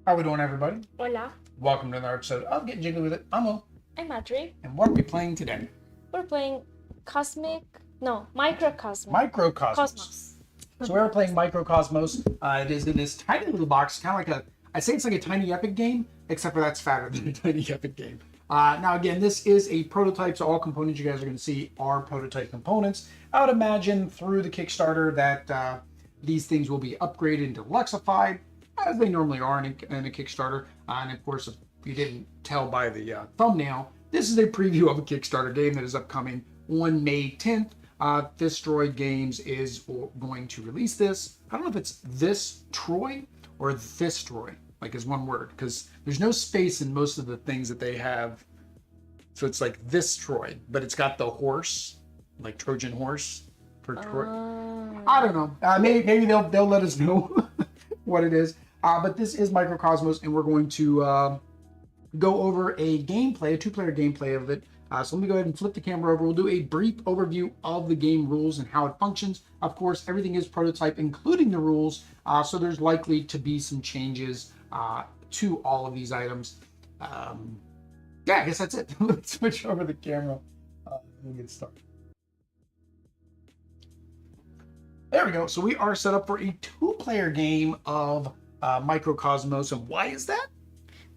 How we doing, everybody? Hola, Welcome to another episode of Getting Jiggly with It. I'm Mo, I'm Audrey. and what are we playing today? We're playing Microcosmos. Microcosmos. Cosmos. So we're playing Microcosmos. It is in this tiny little box, kind of like I'd say it's like a tiny epic game, except for that's fatter than a tiny epic game. Now again, this is a prototype, so all components you guys are going to see are prototype components. I would imagine through the Kickstarter that these things will be upgraded and deluxified, as they normally are in a Kickstarter. And of course, if you didn't tell by the thumbnail, this is a preview of a Kickstarter game that is upcoming on May 10th. Troy Games is going to release this. I don't know if it's this Troy or this Troy, like is one word, because there's no space in most of the things that they have. So it's like this Troy, but it's got the horse, like Trojan horse for Troy. I don't know. Maybe they'll let us know what it is. But this is Microcosmos, and we're going to go over a two-player gameplay of it. So let me go ahead and flip the camera over. We'll do a brief overview of the game rules and how it functions. Of course, everything is prototype, including the rules. So there's likely to be some changes to all of these items. Yeah, I guess that's it. Let's switch over the camera. We'll get started. There we go. So we are set up for a two-player game of Microcosmos. And why is that?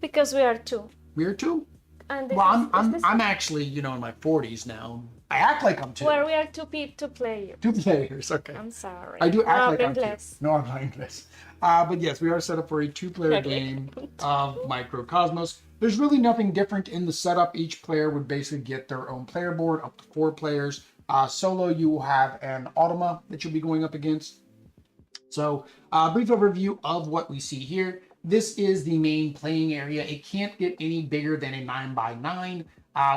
Because we are two. We are two. And Well, I'm actually, in my 40s now. I act like I'm two. Well, we are two players. Two players, okay. I'm sorry. I do act like I'm two. Inglés. No, I'm not English. But yes, we are set up for a two-player Okay. game of Microcosmos. There's really nothing different in the setup. Each player would basically get their own player board, up to 4 players. Solo, you will have an automa that you'll be going up against. So, brief overview of what we see here. This is the main playing area. It can't get any bigger than a 9x9.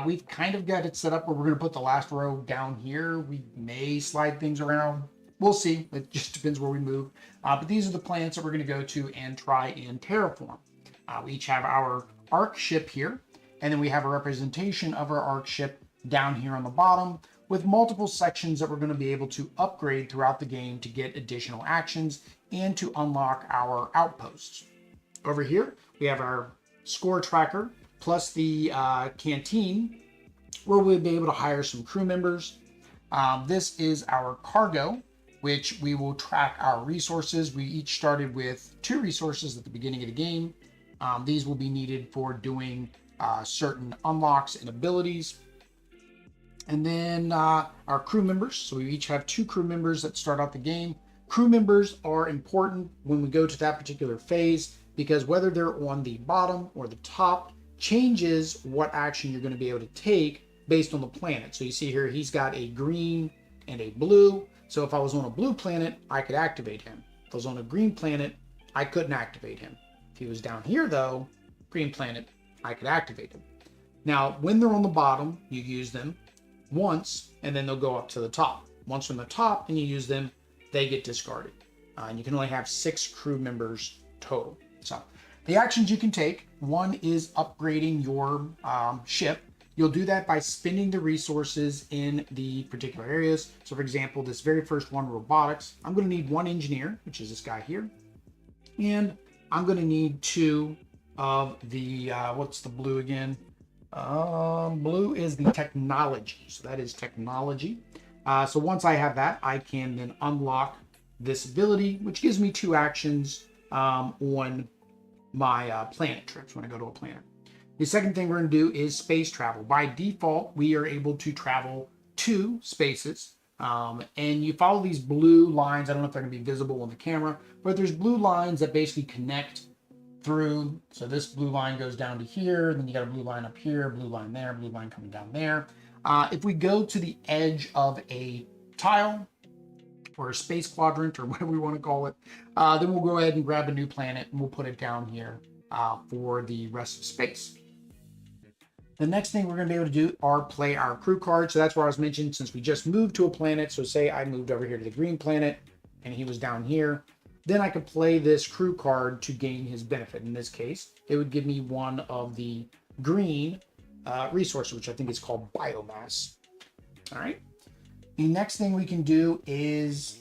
We've kind of got it set up where we're going to put the last row down here. We may slide things around. We'll see. It just depends where we move. But these are the planets that we're going to go to and try and terraform. We each have our arc ship here, and then we have a representation of our arc ship down here on the bottom with multiple sections that we're going to be able to upgrade throughout the game to get additional actions and to unlock our outposts. Over here, we have our score tracker plus the canteen, where we'll be able to hire some crew members. This is our cargo, which we will track our resources. We each started with 2 resources at the beginning of the game. These will be needed for doing certain unlocks and abilities. And then our crew members. So we each have 2 crew members that start out the game. Crew members are important when we go to that particular phase, because whether they're on the bottom or the top changes what action you're going to be able to take based on the planet. So you see here, he's got a green and a blue. So if I was on a blue planet, I could activate him. If I was on a green planet, I couldn't activate him. If he was down here though, green planet, I could activate him. Now, when they're on the bottom, you use them once, and then they'll go up to the top. Once from the top and you use them, they get discarded. And you can only have 6 crew members total. So the actions you can take, one is upgrading your ship. You'll do that by spending the resources in the particular areas. So for example, this very first one, robotics, I'm going to need 1 engineer, which is this guy here. And I'm going to need 2 of the, what's the blue again? Blue is the technology. So that is technology. So once I have that, I can then unlock this ability, which gives me 2 actions on my planet trips when I go to a planet. The second thing we're going to do is space travel. By default, we are able to travel 2 spaces, and you follow these blue lines. I don't know if they're going to be visible on the camera, but there's blue lines that basically connect through. So this blue line goes down to here, then you got a blue line up here, blue line there, blue line coming down there. If we go to the edge of a tile, or a space quadrant, or whatever we want to call it, then we'll go ahead and grab a new planet and we'll put it down here for the rest of space. The next thing we're going to be able to do are play our crew cards. So that's where I was mentioning, since we just moved to a planet. So say I moved over here to the green planet and he was down here, then I could play this crew card to gain his benefit. In this case, it would give me 1 of the green resources, which I think is called biomass. All right. The next thing we can do is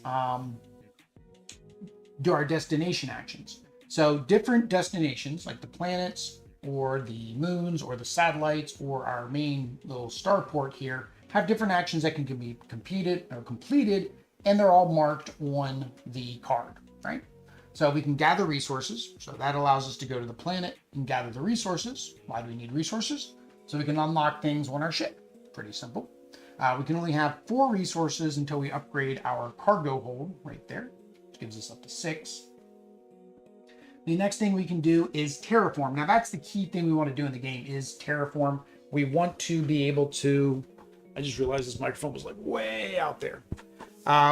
do our destination actions. So different destinations like the planets or the moons or the satellites or our main little starport here have different actions that can be competed or completed, and they're all marked on the card, right? So we can gather resources. So that allows us to go to the planet and gather the resources. Why do we need resources? So we can unlock things on our ship. Pretty simple. We can only have 4 resources until we upgrade our cargo hold right there, which gives us up to 6. The next thing we can do is terraform. Now that's the key thing we want to do in the game is terraform. We want to be able to, I just realized this microphone was like way out there.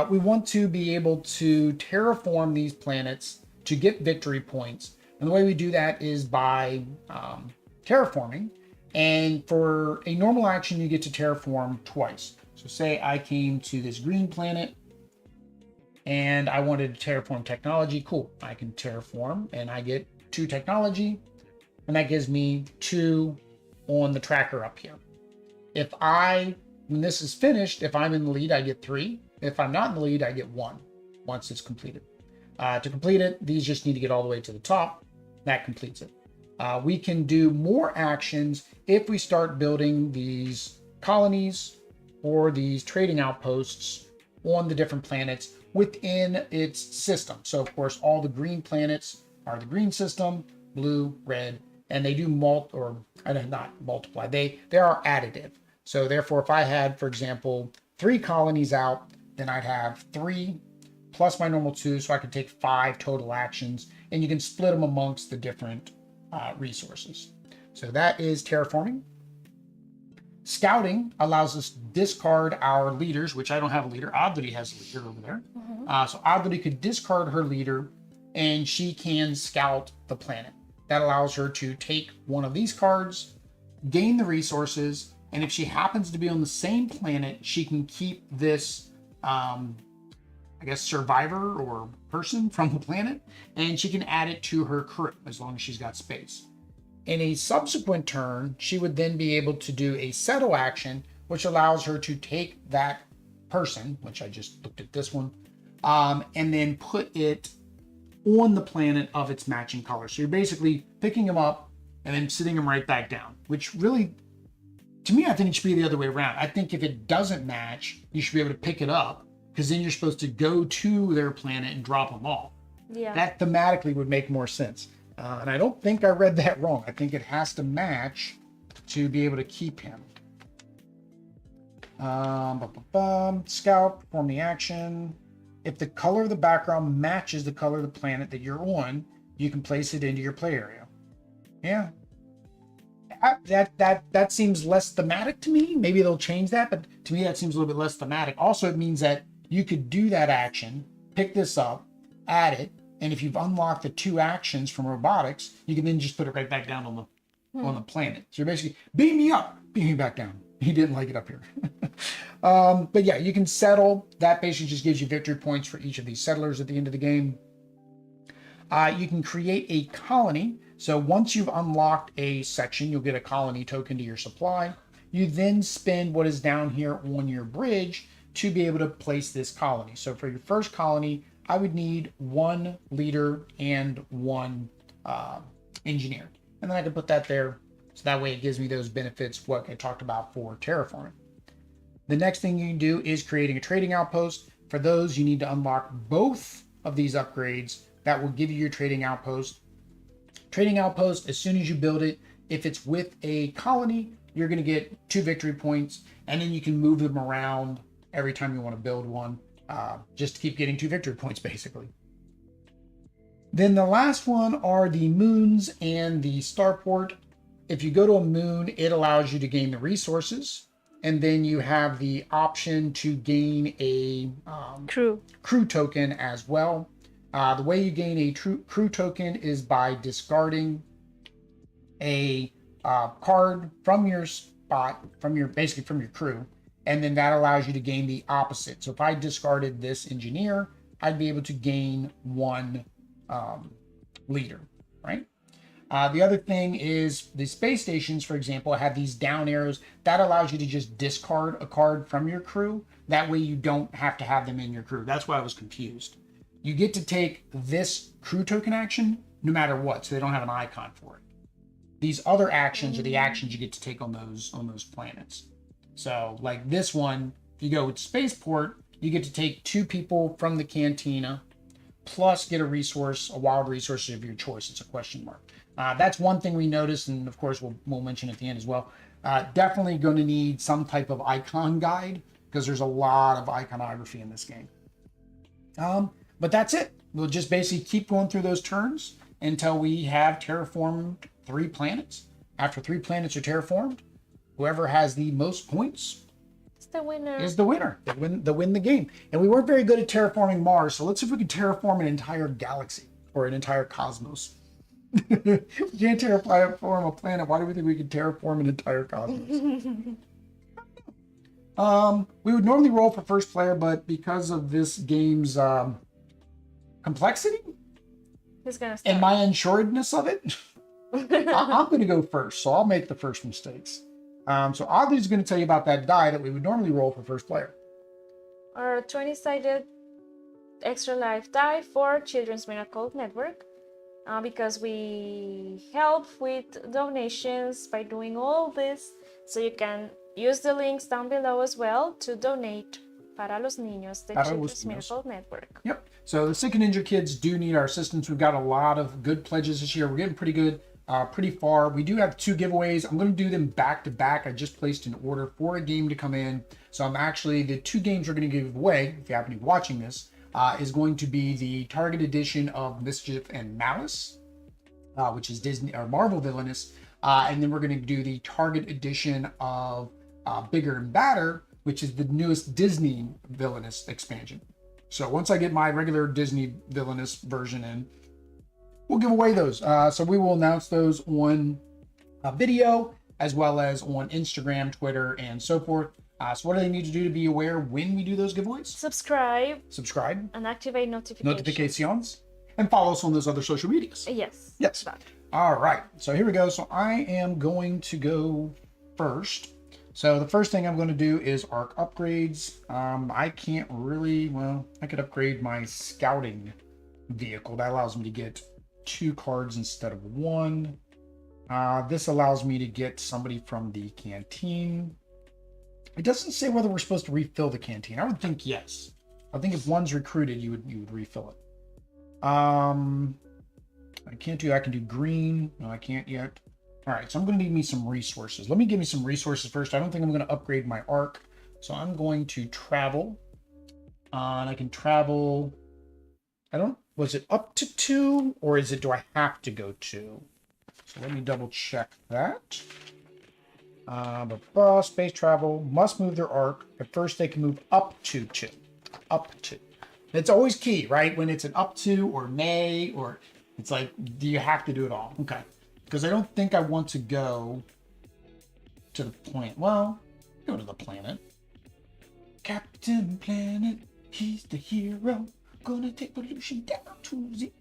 We want to be able to terraform these planets to get victory points. And the way we do that is by terraforming. And for a normal action, you get to terraform twice. So say I came to this green planet and I wanted to terraform technology. Cool. I can terraform and I get 2 technology, and that gives me 2 on the tracker up here. When this is finished, if I'm in the lead, I get 3. If I'm not in the lead, I get 1 once it's completed. To complete it, these just need to get all the way to the top. That completes it. We can do more actions if we start building these colonies or these trading outposts on the different planets within its system. So of course, all the green planets are the green system, blue, red, and they do not multiply. They are additive. So therefore, if I had, for example, 3 colonies out, then I'd have 3 plus my normal 2, so I could take 5 total actions, and you can split them amongst the different resources. So that is terraforming. Scouting allows us to discard our leaders, which I don't have a leader. Oddly has a leader over there. So Oddly could discard her leader, and she can scout the planet. That allows her to take one of these cards, gain the resources, and if she happens to be on the same planet, she can keep this, survivor or person from the planet, and she can add it to her crew as long as she's got space. In a subsequent turn, she would then be able to do a settle action, which allows her to take that person, which I just looked at this one, and then put it on the planet of its matching color. So you're basically picking them up and then sitting them right back down, which really, to me, I think it should be the other way around. I think if it doesn't match, you should be able to pick it up, because then you're supposed to go to their planet and drop them off. Yeah. That thematically would make more sense. And I don't think I read that wrong. I think it has to match to be able to keep him. Scout, perform the action. If the color of the background matches the color of the planet that you're on, you can place it into your play area. Yeah. That seems less thematic to me. Maybe they'll change that, but to me that seems a little bit less thematic. Also, it means that you could do that action, pick this up, add it, and if you've unlocked the 2 actions from robotics, you can then just put it right back down on the planet. So you're basically, beam me up, beam me back down. He didn't like it up here. But yeah, you can settle. That basically just gives you victory points for each of these settlers at the end of the game. You can create a colony. So once you've unlocked a section, you'll get a colony token to your supply. You then spend what is down here on your bridge to be able to place this colony. So for your first colony, I would need 1 leader and 1 engineer. And then I can put that there. So that way it gives me those benefits, what I talked about for terraforming. The next thing you can do is creating a trading outpost. For those, you need to unlock both of these upgrades. That will give you your trading outpost. Trading outpost, as soon as you build it, if it's with a colony, you're going to get 2 victory points, and then you can move them around every time you want to build one, just to keep getting 2 victory points, basically. Then the last one are the moons and the starport. If you go to a moon, it allows you to gain the resources, and then you have the option to gain a crew token as well. The way you gain a crew token is by discarding a card from your spot, from your crew, and then that allows you to gain the opposite. So if I discarded this engineer, I'd be able to gain 1 leader, right? The other thing is the space stations, for example, have these down arrows. That allows you to just discard a card from your crew. That way you don't have to have them in your crew. That's why I was confused. You get to take this crew token action no matter what, so they don't have an icon for it. These other actions are the actions you get to take on those planets. So like this one, if you go with spaceport, you get to take 2 people from the cantina, plus get a resource, a wild resource of your choice. It's a question mark. That's one thing we noticed, and of course we'll mention at the end as well. Definitely going to need some type of icon guide because there's a lot of iconography in this game. But that's it. We'll just basically keep going through those turns until we have terraformed 3 planets. After 3 planets are terraformed, whoever has the most points It's the winner. is the winner. They win the game. And we weren't very good at terraforming Mars, so let's see if we can terraform an entire galaxy or an entire cosmos. We can't terraform a planet. Why do we think we can terraform an entire cosmos? We would normally roll for first player, but because of this game's complexity Who's gonna start? and my unsuredness of it, I'm going to go first, so I'll make the first mistakes. So Audrey's going to tell you about that die that we would normally roll for first player. Our 20-sided extra life die for Children's Miracle Network. Because we help with donations by doing all this, so you can use the links down below as well to donate para los niños, the Children's Miracle Network. Yep. So the sick and injured kids do need our assistance. We've got a lot of good pledges this year. We're getting pretty good, pretty far. We do have 2 giveaways. I'm going to do them back to back. I just placed an order for a game to come in. So I'm actually, the 2 games we're going to give away, if you happen to be watching this, is going to be the Target edition of Mischief and Malice, which is Disney or Marvel Villainous, and then we're going to do the Target edition of Bigger and Badder, which is the newest Disney Villainous expansion. So once I get my regular Disney Villainous version in, we'll give away those. So we will announce those on video as well as on Instagram, Twitter, and so forth. So what do they need to do to be aware when we do those giveaways? Subscribe and activate notifications, and follow us on those other social medias. Yes. That. All right. So here we go. So I am going to go first. So the first thing I'm going to do is arc upgrades. I can't really, well, I could upgrade my scouting vehicle. That allows me to get 2 cards instead of 1. This allows me to get somebody from the canteen. It doesn't say whether we're supposed to refill the canteen. I would think yes. I think if one's recruited, you would refill it. I can't do, I can do green. No, I can't yet. All right, so I'm going to need me some resources. Let me give me some resources first. I don't think I'm going to upgrade my arc. So I'm going to travel. And I can travel, was it up to 2 or is it, do I have to go 2? So let me double check that. Space travel must move their arc. At first they can move up to 2. Up to. It's always key, right? When it's an up to or may, or it's like, do you have to do it all? Okay. Because I don't think I want to go to the planet. Well, go to the planet. Captain Planet, he's the hero. Gonna take pollution down to zero.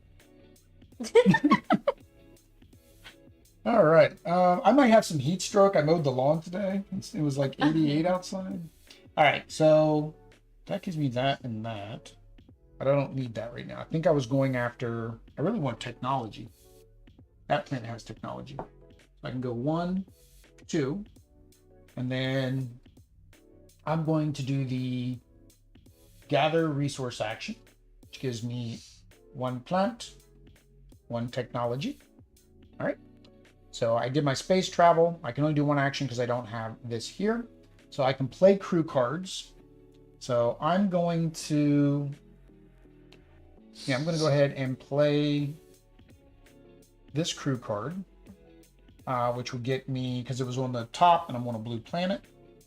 All right. I might have some heat stroke. I mowed the lawn today. It was like 88 outside. All right. So that gives me that and that. But I don't need that right now. I think I was going after, I really want technology. That planet has technology. So I can go 1, 2, and then I'm going to do the gather resource action, which gives me 1 plant, 1 technology. All right. So I did my space travel. I can only do 1 action because I don't have this here. So I can play crew cards. So I'm going to, I'm going to go ahead and play this crew card, which will get me, because it was on the top and I'm on a blue planet,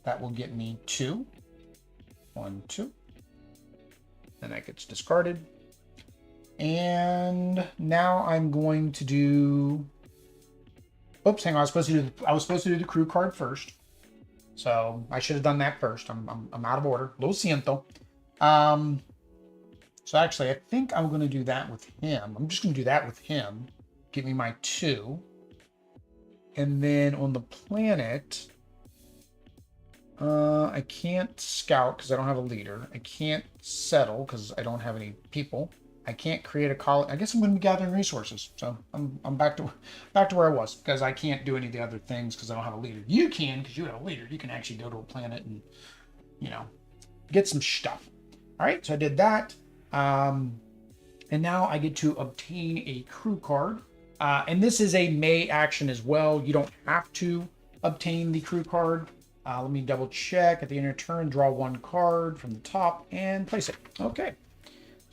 that will get me 2. 1, 2. Then that gets discarded. And now I'm going to do, oops, hang on, I was supposed to do the crew card first. So I should have done that first. I'm out of order. Lo siento. So actually, I think I'm going to do that with him. I'm just going to do that with him. Give me my 2. And then on the planet, I can't scout because I don't have a leader. I can't settle because I don't have any people. I can't create a colony. I guess I'm going to be gathering resources. So I'm back to where I was because I can't do any of the other things because I don't have a leader. You can because you have a leader. You can actually go to a planet and, you know, get some stuff. All right, so I did that. And now I get to obtain a crew card. And this is a May action as well. You don't have to obtain the crew card. Let me double check. At the end of turn, draw one card from the top and place it. Okay.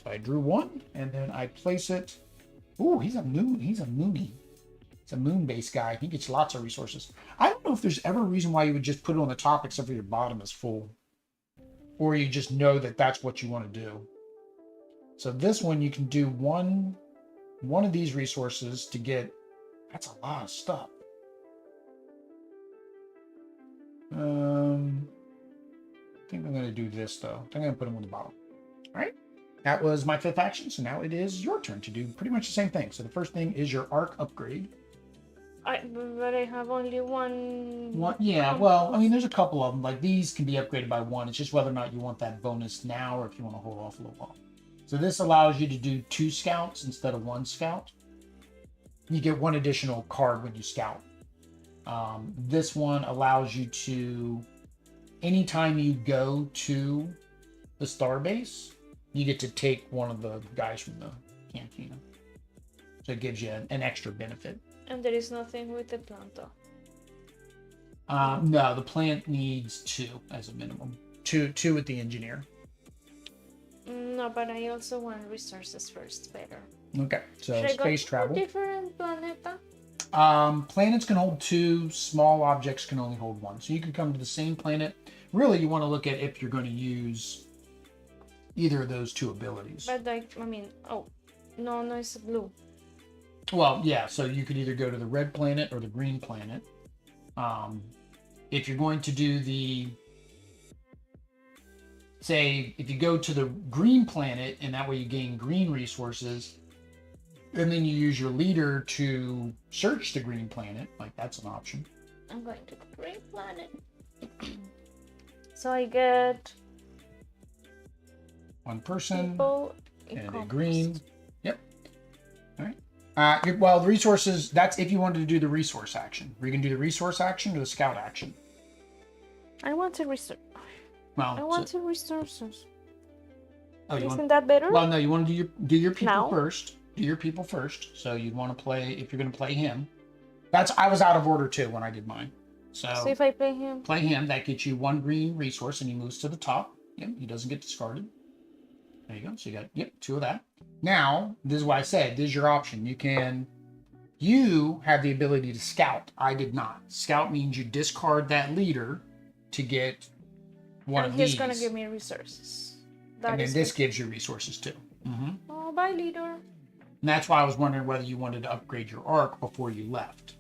So I drew one and then I place it. Ooh, he's a moon. He's a moonie. It's a moon-based guy. He gets lots of resources. I don't know if there's ever a reason why you would just put it on the top except for your bottom is full. Or you just know that that's what you want to do. So this one, you can do one of these resources to get, that's a lot of stuff. I think I'm going to do this though. I'm going to put him on the bottom. All right. That was my 5th action. So now it is your turn to do pretty much the same thing. So the first thing is your arc upgrade. But I have only one. Yeah, well, I mean, there's a couple of them. Like these can be upgraded by 1. It's just whether or not you want that bonus now or if you want to hold off a little while. So this allows you to do 2 scouts instead of 1 scout. You get 1 additional card when you scout. This one allows you to, anytime you go to the star base, you get to take one of the guys from the cantina. So it gives you an extra benefit. And there is nothing with the plant though. No, the plant needs 2 as a minimum. 2 with the engineer. No, but I also want resources first better. Okay, so Should space I go to travel. a different planeta? Planets can hold 2. Small objects can only hold 1. So you can come to the same planet. Really, you want to look at if you're going to use either of those 2 abilities. But like, I mean, oh, no, it's blue. Well, yeah, so you could either go to the red planet or the green planet. If you're going to do the, say, if you go to the green planet and that way you gain green resources, and then you use your leader to search the green planet, like that's an option. I'm going to the green planet. So I get 1 person people and a compost. green. Yep. All right. Well, the resources, that's if you wanted to do the resource action. You can do the resource action or the scout action. I want to research. Well, I want to resources. Oh, Isn't that better? Well, no, you want to do your people Now? first. Do your people first. So you'd want to play, if you're going to play him. I was out of order too when I did mine. So if I play him. Play him, that gets you 1 green resource and he moves to the top. Yep, he doesn't get discarded. There you go. So you got, 2 of that. Now, this is why I said, this is your option. You have the ability to scout. I did not. Scout means you discard that leader to get one of these. And he's going to give me resources. And then this gives you resources too. Mm-hmm. Oh, bye, leader. And that's why I was wondering whether you wanted to upgrade your arc before you left.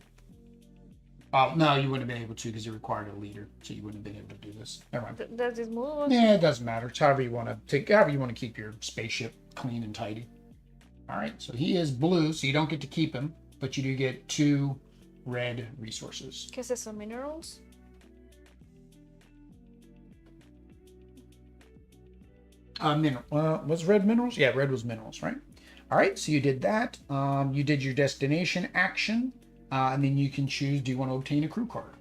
No, you wouldn't have been able to because it required a leader, so you wouldn't have been able to do this. Never mind. Does it move? Yeah, it doesn't matter. It's however you want to keep your spaceship clean and tidy. All right, so he is blue, so you don't get to keep him, but you do get 2 red resources. ¿Qué es eso? Minerals? Was red minerals? Yeah, red was minerals, right? All right, so you did that. You did your destination action, and then you can choose, do you want to obtain a crew card?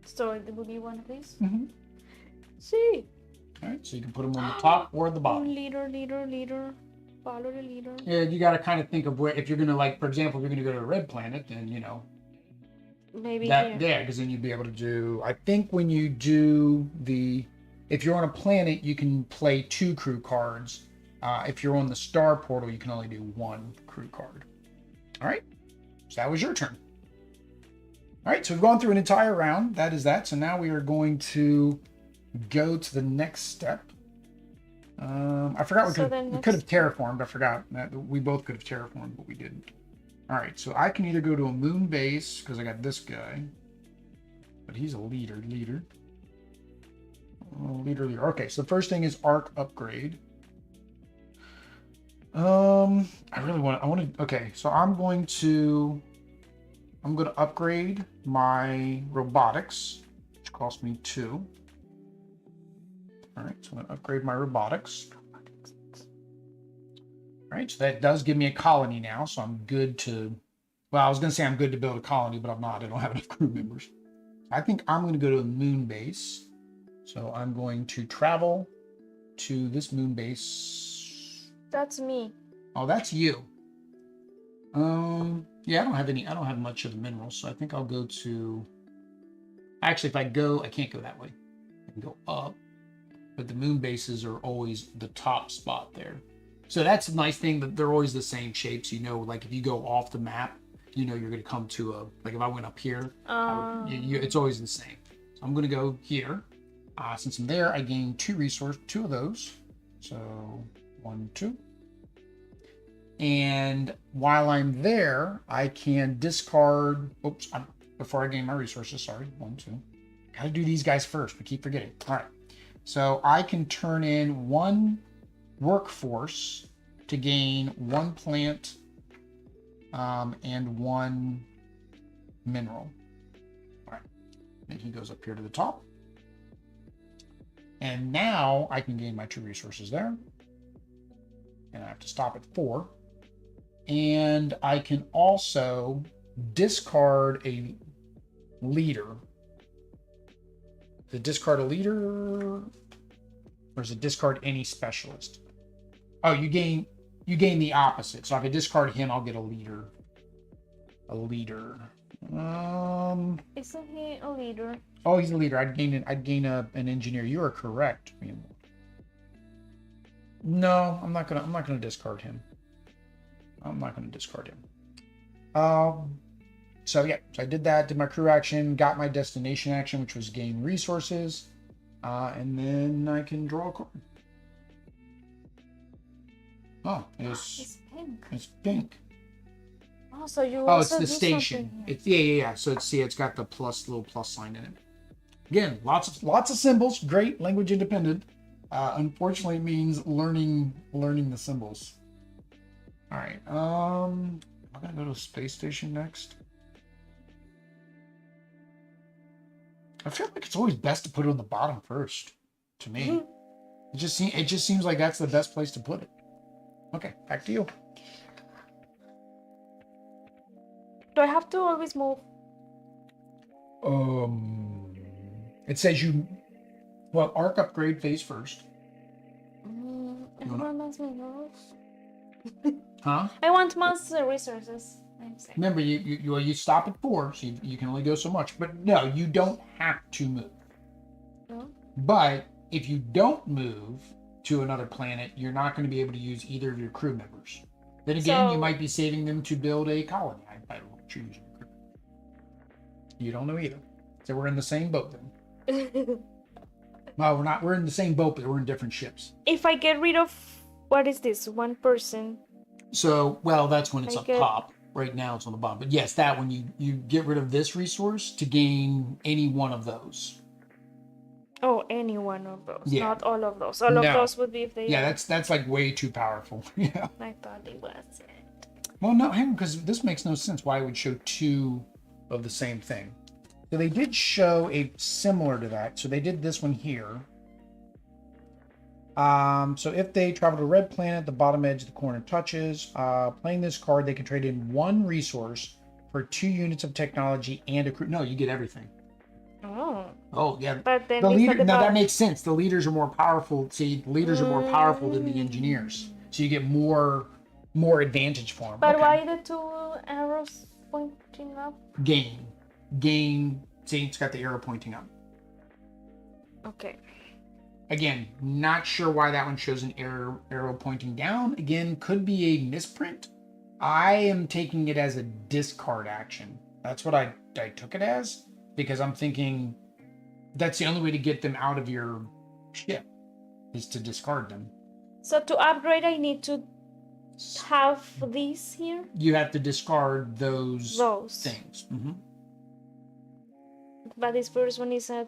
So it will be one of these? Mm-hmm. See. All right, so you can put them on the top or the bottom. Leader. Follow the leader. Yeah, you got to kind of think of where, if you're going to, like, for example, if you're going to go to a red planet, then, you know. Maybe that, here. Yeah, because then you'd be able to do, I think when you do if you're on a planet, you can play 2 crew cards. If you're on the star portal, you can only do 1 crew card. All right, so that was your turn. All right, so we've gone through an entire round. That is that. So now we are going to go to the next step. I forgot we could have terraformed. I forgot that we both could have terraformed, but we didn't. All right, so I can either go to a moon base because I got this guy, but he's a leader. Leader. Okay, so the first thing is arc upgrade. Okay, so I'm going to upgrade my robotics, which cost me 2. All right, so I'm going to upgrade my robotics. All right, so that does give me a colony now, so I'm good to, well, I was going to say I'm good to build a colony, but I'm not. I don't have enough crew members. I think I'm going to go to a moon base. So I'm going to travel to this moon base. That's me. Oh, that's you. Yeah, I don't have much of the minerals, so I think I'll go to, actually, if I go, I can't go that way. I can go up, but the moon bases are always the top spot there. So that's a nice thing that they're always the same shapes. You know, like if you go off the map, you know you're going to come to a, like if I went up here, it's always the same. So I'm going to go here. Since I'm there, I gain two of those. So 1, 2. And while I'm there, I can discard, before I gain my resources, sorry, 1, 2. Gotta do these guys first, we keep forgetting. All right, so I can turn in 1 workforce to gain 1 plant and 1 mineral. All right, then he goes up here to the top. And now I can gain my 2 resources there. And I have to stop at 4. And I can also discard a leader. Does it discard a leader? Or does it discard any specialist? Oh, you gain the opposite. So if I discard him, I'll get a leader. Isn't he a leader? Oh, he's a leader. I'd gain an engineer. You are correct. No, I'm not gonna discard him. So yeah, so I did that, did my crew action, got my destination action, which was gain resources, and then I can draw a card. Oh, It's pink. It's pink. Oh, so you Oh, it's also the do station. something here. It's yeah. So it's got the little plus sign in it. Again, lots of symbols. Great, language independent. Unfortunately, it means learning the symbols. All right. I'm gonna go to a space station next. I feel like it's always best to put it on the bottom first. To me, it just seems like that's the best place to put it. Okay, back to you. Do I have to always move? It says arc upgrade phase first. Everyone wants minerals. Huh? I want monster resources. I'm saying. Remember, you stop at 4, so you can only go so much. But no, you don't have to move. No? But if you don't move to another planet, you're not going to be able to use either of your crew members. Then again, you might be saving them to build a colony. I don't know what you're using. You don't know either. So we're in the same boat then. Well, we're not. We're in the same boat, but we're in different ships. If I get rid of, what is this? 1 person. So, well, that's when it's up top. Right now it's on the bottom. But yes, that when you get rid of this resource to gain any one of those. Oh, any one of those. Yeah. Not all of those. All of those would be if they... Yeah, that's like way too powerful. Yeah. I thought it was. Well, no, hang on, because this makes no sense why it would show 2 of the same thing. So they did show a similar to that. So they did this one here. So if they travel to a red planet, the bottom edge of the corner touches. Playing this card, they can trade in 1 resource for 2 units of technology and a crew. No, you get everything. Oh, yeah. But then the leader. Now that makes sense. The leaders are more powerful. See, the leaders are more powerful than the engineers, so you get more advantage for them. But why the 2 arrows pointing up? Gain. See, it's got the arrow pointing up. Okay. Again, not sure why that one shows an arrow pointing down. Again, could be a misprint. I am taking it as a discard action. That's what I took it as, because I'm thinking that's the only way to get them out of your ship is to discard them. So to upgrade, I need to have these here? You have to discard those things. Mm-hmm. But this first one is a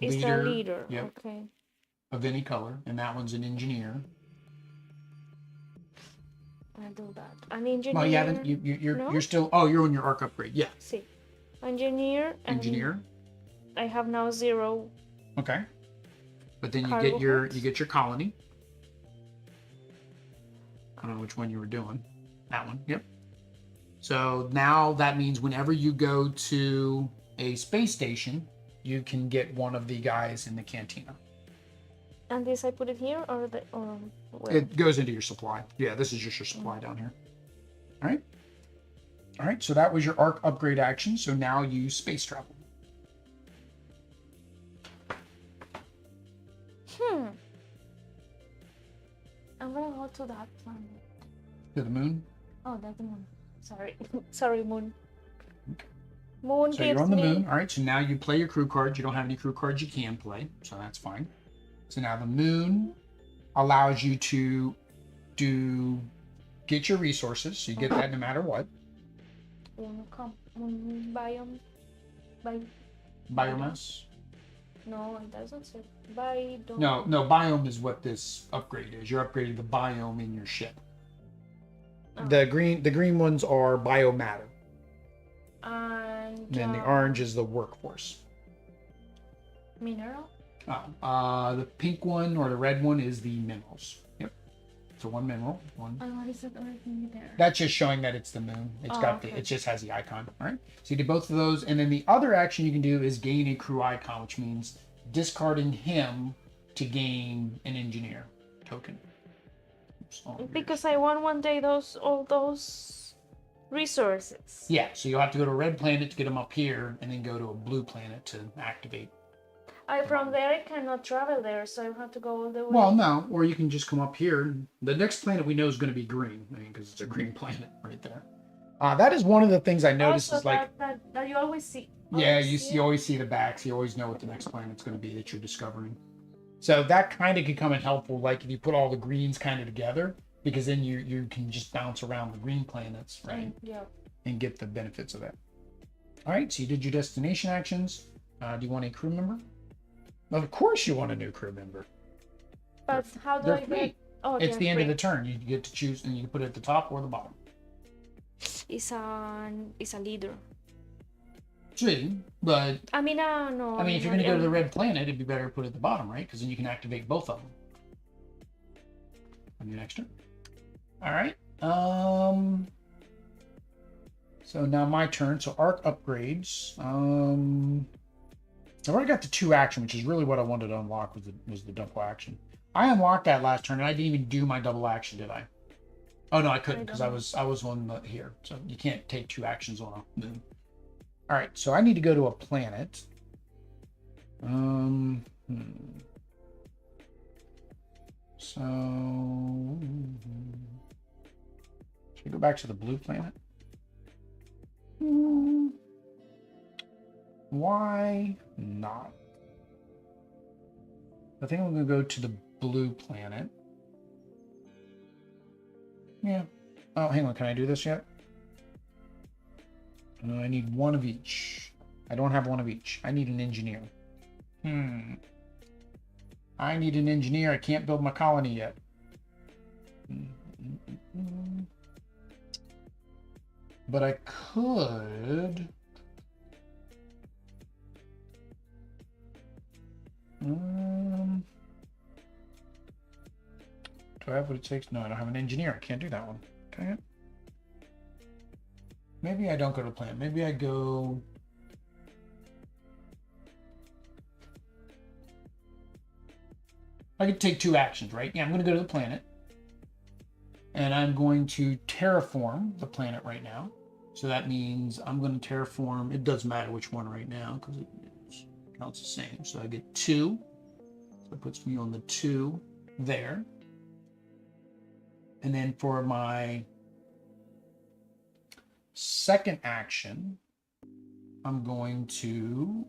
leader. Yep. Okay. Of any color, and that one's an engineer. I'll do that. An engineer. Well, you haven't. You're still. Oh, you're on your arc upgrade. Yeah. See, engineer. Engineer. I have now 0. Okay. But then you get your colony. I don't know which one you were doing. That one. Yep. So now that means whenever you go to a space station, you can get one of the guys in the cantina. And this I put it here or where? It goes into your supply. Yeah, this is just your supply down here. All right. All right. So that was your arc upgrade action. So now you space travel. I'm gonna go to that planet. To the moon. Oh, that's the moon. Sorry. Sorry, moon. Moon So gives you're on the me... moon. All right. So now you play your crew cards. You don't have any crew cards you can play. So that's fine. So now the moon allows you to get your resources. So you get that no matter what. Biome. Biomass. No, it doesn't say biome. No, biome is what this upgrade is. You're upgrading the biome in your ship. Oh. The green ones are biomatter. And then the orange is the workforce. Mineral? The pink one or the red one is the minerals. Yep. So one mineral. One. And what is that other thing there? That's just showing that it's the moon. It's got okay. it just has the icon. All right. So you did both of those, and then the other action you can do is gain a crew icon, which means discarding him to gain an engineer token. Oops, because I want one day all those resources. Yeah, so you'll have to go to a red planet to get them up here, and then go to a blue planet to activate. From there I cannot travel there, so I have to go all the way. Well, no, or you can just come up here. The next planet we know is going to be green, because it's a green planet right there. That is one of the things I noticed is like that you always see. Yeah, you always see the backs. You always know what the next planet's going to be that you're discovering. So that kind of can come in helpful, like if you put all the greens kind of together, because then you can just bounce around the green planets, right? Yeah. And get the benefits of that. All right, so you did your destination actions. Do you want a crew member? Well, of course you want a new crew member. But how do I get? Oh, it's the end of the turn. You get to choose, and you can put it at the top or the bottom. It's a leader. See, but I mean, no. I mean, if you're going to go to the red planet, it'd be better to put it at the bottom, right? Because then you can activate both of them. On your next turn. All right. So now my turn. So arc upgrades. I've already got the 2 action, which is really what I wanted to unlock was the double action. I unlocked that last turn, and I didn't even do my double action, did I? Oh no, I couldn't because I was on here. So you can't take 2 actions on a moon. All right, so I need to go to a planet. So should we go back to the blue planet? Why not? I think I'm gonna go to the blue planet. Yeah. Oh, hang on. Can I do this yet? No, I need one of each. I don't have one of each. I need an engineer. I need an engineer. I can't build my colony yet. But I could. Do I have what it takes? No, I don't have an engineer. I can't do that one. Can I? Maybe I don't go to the planet. Maybe I go. I could take 2 actions, right? Yeah, I'm going to go to the planet. And I'm going to terraform the planet right now. So that means I'm going to terraform. It doesn't matter which one right now because it counts the same. So I get 2. So it puts me on the 2 there. And then for my second action, I'm going to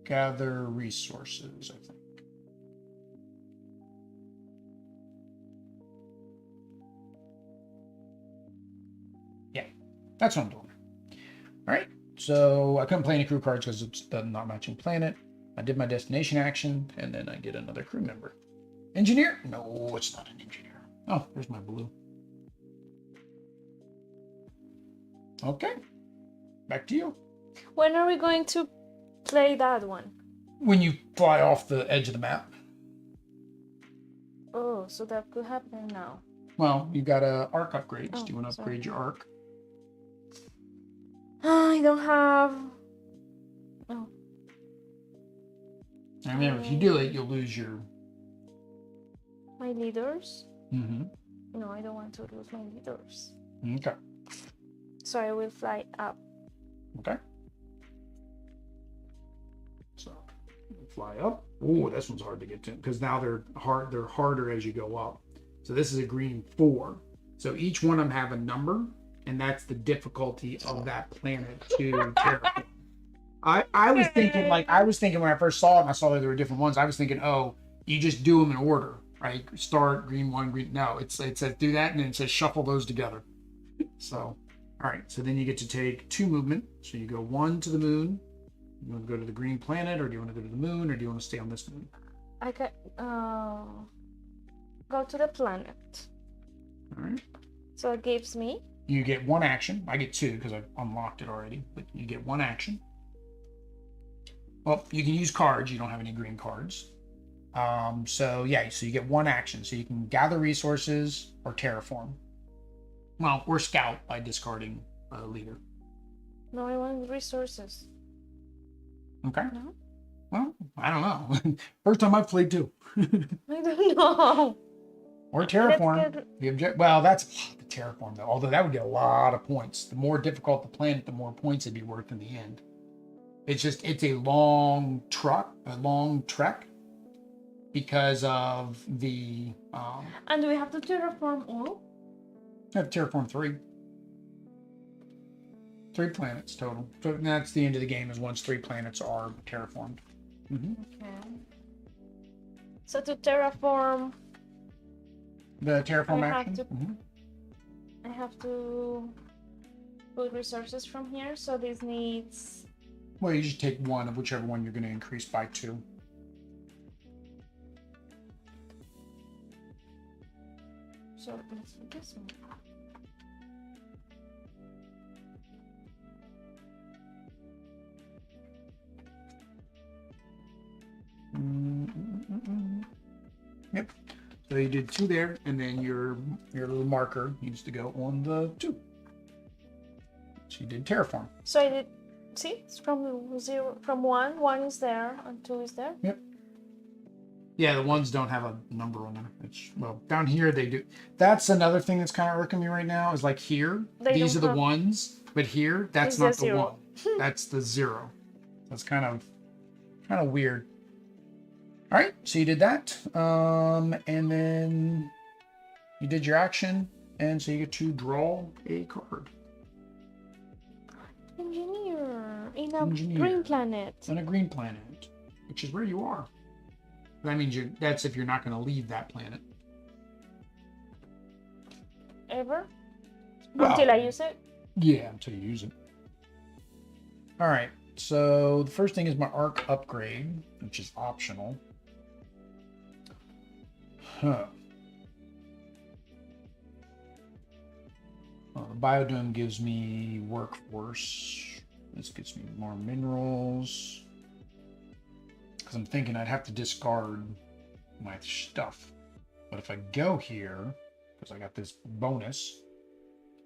gather resources, I think. Yeah, that's what I'm doing. All right, so I couldn't play any crew cards because it's not matching planet. I did my destination action, and then I get another crew member. Engineer? No, it's not an engineer. Oh, there's my blue. Okay, back to you. When are we going to play that one? When you fly off the edge of the map. Oh, so that could happen now. Well, you got a arc upgrades. Oh, Do you want to sorry. upgrade your arc? I don't have. Oh. And remember, if you do it, you'll lose your. My leaders? Mm-hmm. No, I don't want to lose my leaders. Okay. So I will fly up. Okay. So fly up. Oh, this one's hard to get to because now they're hard. They're harder as you go up. So this is a green 4. So each one of them have a number, and that's the difficulty of that planet to terraform. I was thinking when I first saw it and I saw that there were different ones, I was thinking, oh, you just do them in order, right? Start green 1, green. No, it says do that, and then it says shuffle those together. So, all right. So then you get to take 2 movement. So you go 1 to the moon. You want to go to the green planet, or do you want to go to the moon, or do you want to stay on this moon? I can go to the planet. All right. So it gives me. You get 1 action. I get 2 because I've unlocked it already, but you get 1 action. Well, you can use cards. You don't have any green cards. So you get 1 action. So you can gather resources or terraform. Well, or scout by discarding a leader. No, I want resources. Okay. No? Well, I don't know. First time I've played too. I don't know. Or terraform. Let's Well, that's the terraform though. Although that would get a lot of points. The more difficult the planet, the more points it'd be worth in the end. It's a long trek because of the And do we have to terraform all? I have terraform 3. 3 planets total. So that's the end of the game is once 3 planets are terraformed. Mm-hmm. Okay. So to terraform, The terraform I have action. to- Mm-hmm. I have to put resources from here. So this needs. Well, you just take 1 of whichever one you're going to increase by 2. So let's do this one. Yep. So you did 2 there, and then your little marker needs to go on the 2. So you did terraform. So I did. See, it's from 0, from 1. 1 is there, and 2 is there. Yep. Yeah, the ones don't have a number on them. Well, down here they do. That's another thing that's kind of irking me right now. Is like here, these are the ones, but here that's not the 1. That's the 0. That's kind of weird. All right, so you did that, and then you did your action, and so you get to draw a card. Engineer in a Engineer. green planet. On a green planet, which is where you are. That means that's if you're not going to leave that planet. Ever? Well, Until I use it? Yeah, until you use it. All right, so the first thing is my arc upgrade, which is optional. Huh. Well, the biodome gives me workforce. This gets me more minerals. Because I'm thinking I'd have to discard my stuff. But if I go here, because I got this bonus,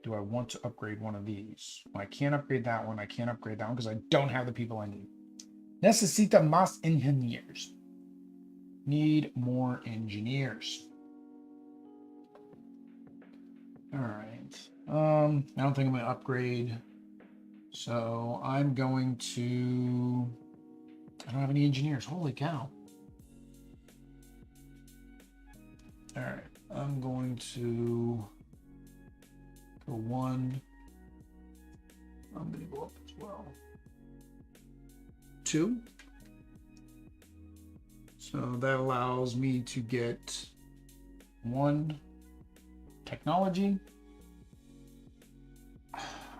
do I want to upgrade one of these? Well, I can't upgrade that one. I can't upgrade that one because I don't have the people I need. Necesita más ingenieros. Need more engineers. All right. I don't think I'm going to upgrade. So I'm going to. I don't have any engineers. Holy cow. All right. I'm going to go 1. I'm going to go up as well. 2. So that allows me to get 1 technology.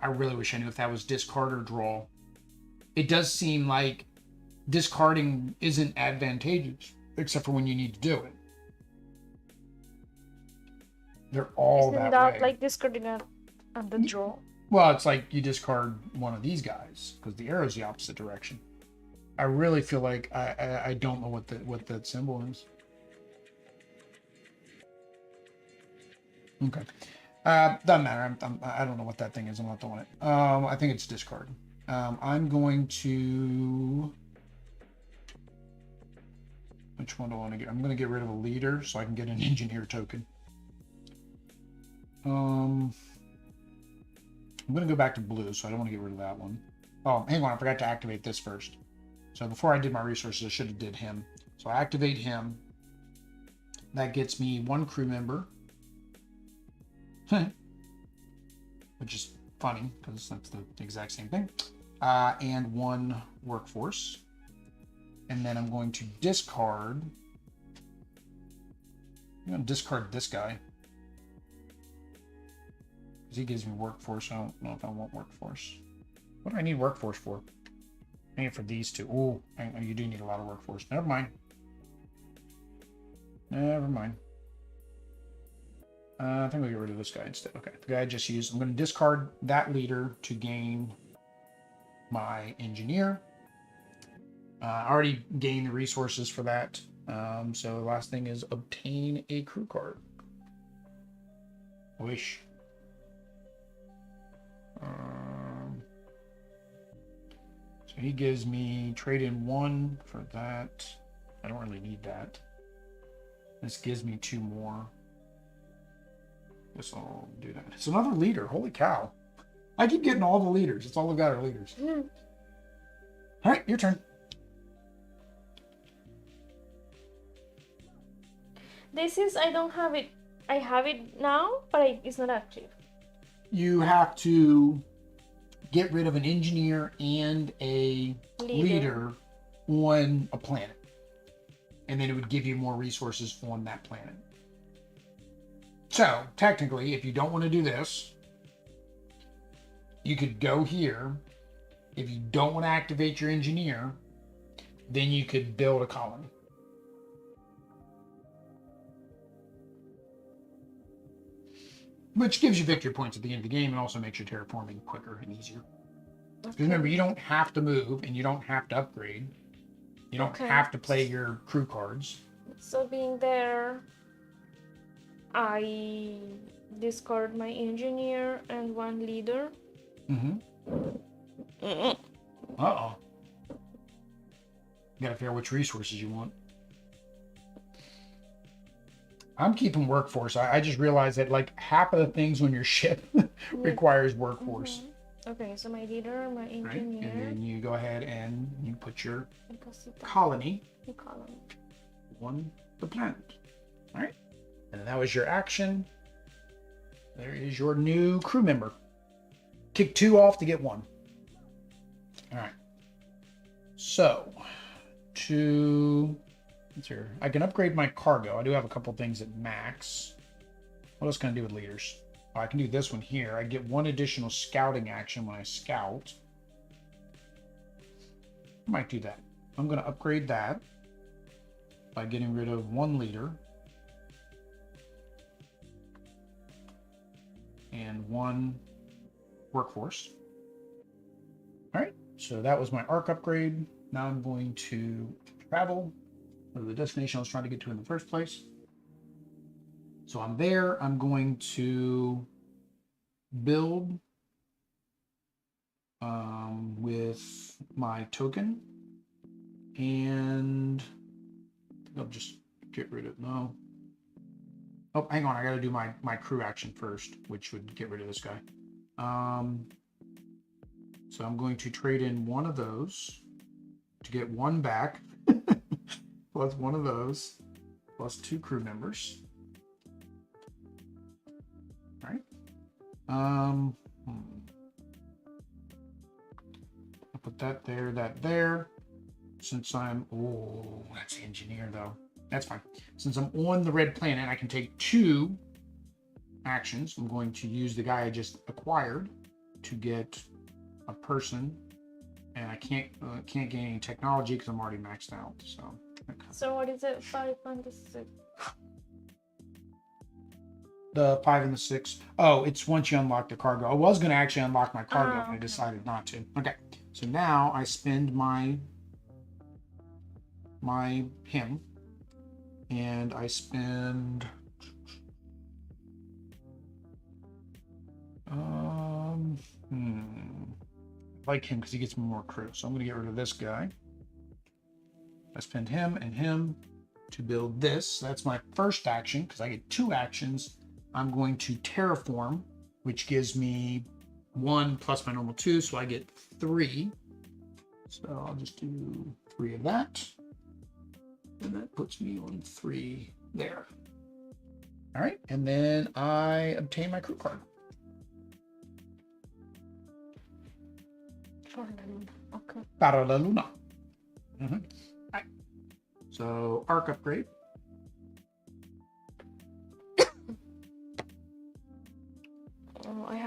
I really wish I knew if that was discard or draw. It does seem like discarding isn't advantageous, except for when you need to do it. They're all Isn't that way. like discarding at the draw? Well, it's like you discard one of these guys because the arrow's the opposite direction. I really feel like I don't know what that symbol is. Okay. Doesn't matter. I don't know what that thing is. I'm not doing it. I think it's discard. I'm going to. Which one do I want to get? I'm going to get rid of a leader so I can get an engineer token. I'm going to go back to blue, so I don't want to get rid of that one. Oh, hang on. I forgot to activate this first. So before I did my resources, I should have did him. So I activate him. That gets me one crew member. Which is funny, because that's the exact same thing. And one workforce. And then I'm going to discard. I'm going to discard this guy. Because he gives me workforce. I don't know if I want workforce. What do I need workforce for? I need it for these two. Oh, you do need a lot of workforce. Never mind. Never mind. I think we'll get rid of this guy instead. Okay, the guy I just used. I'm going to discard that leader to gain my engineer. I already gained the resources for that. So the last thing is obtain a crew card. Wish. So he gives me trade in one for that. I don't really need that. This gives me two more. Guess I'll do that. It's another leader. Holy cow. I keep getting all the leaders. It's all I've got are leaders. All right, your turn. This is, I don't have it. I have it now, but it's not active. You have to get rid of an engineer and a leader on a planet. And then it would give you more resources on that planet. So, technically, if you don't want to do this, you could go here. If you don't want to activate your engineer, then you could build a colony. Which gives you victory points at the end of the game and also makes your terraforming quicker and easier. Because remember, you don't have to move and you don't have to upgrade. You don't have to play your crew cards. So being there, I discard my engineer and one leader. Uh-oh. You gotta figure out which resources you want. I'm keeping workforce. I just realized that like half of the things on your ship requires workforce. Okay, so my leader, my engineer. Right? And then you go ahead and you put your colony on the planet. All right? And that was your action. There is your new crew member. Kick 2 off to get 1. All right. So, let's see. I can upgrade my cargo. I do have a couple things at max. What else can I do with leaders? Oh, I can do this one here. I get 1 additional scouting action when I scout. I might do that. I'm going to upgrade that by getting rid of 1 leader and 1 workforce. All right, so that was my arc upgrade. Now I'm going to travel to the destination I was trying to get to in the first place. So I'm there. I'm going to build with my token, and I'll just get rid of no. Oh, hang on. I got to do my crew action first, which would get rid of this guy. So I'm going to trade in 1 of those to get 1 back, plus 1 of those, plus 2 crew members. All right. I'll put that there. Since I'm, that's the engineer though. That's fine. Since I'm on the red planet, I can take 2 actions. I'm going to use the guy I just acquired to get a person, and I can't gain any technology because I'm already maxed out. So what is it? 5 and 6. The 5 and the 6. Oh, it's once you unlock the cargo. I was going to actually unlock my cargo, but I decided not to. Okay, so now I spend him, and I spend like him because he gets more crew. So I'm going to get rid of this guy. I spend him and him to build this. That's my first action because I get 2 actions. I'm going to terraform, which gives me 1 plus my normal 2, so I get 3. So I'll just do 3 of that. And that puts me on 3 there. All right, and then I obtain my crew card. Okay. Para la Luna. All right. So arc upgrade.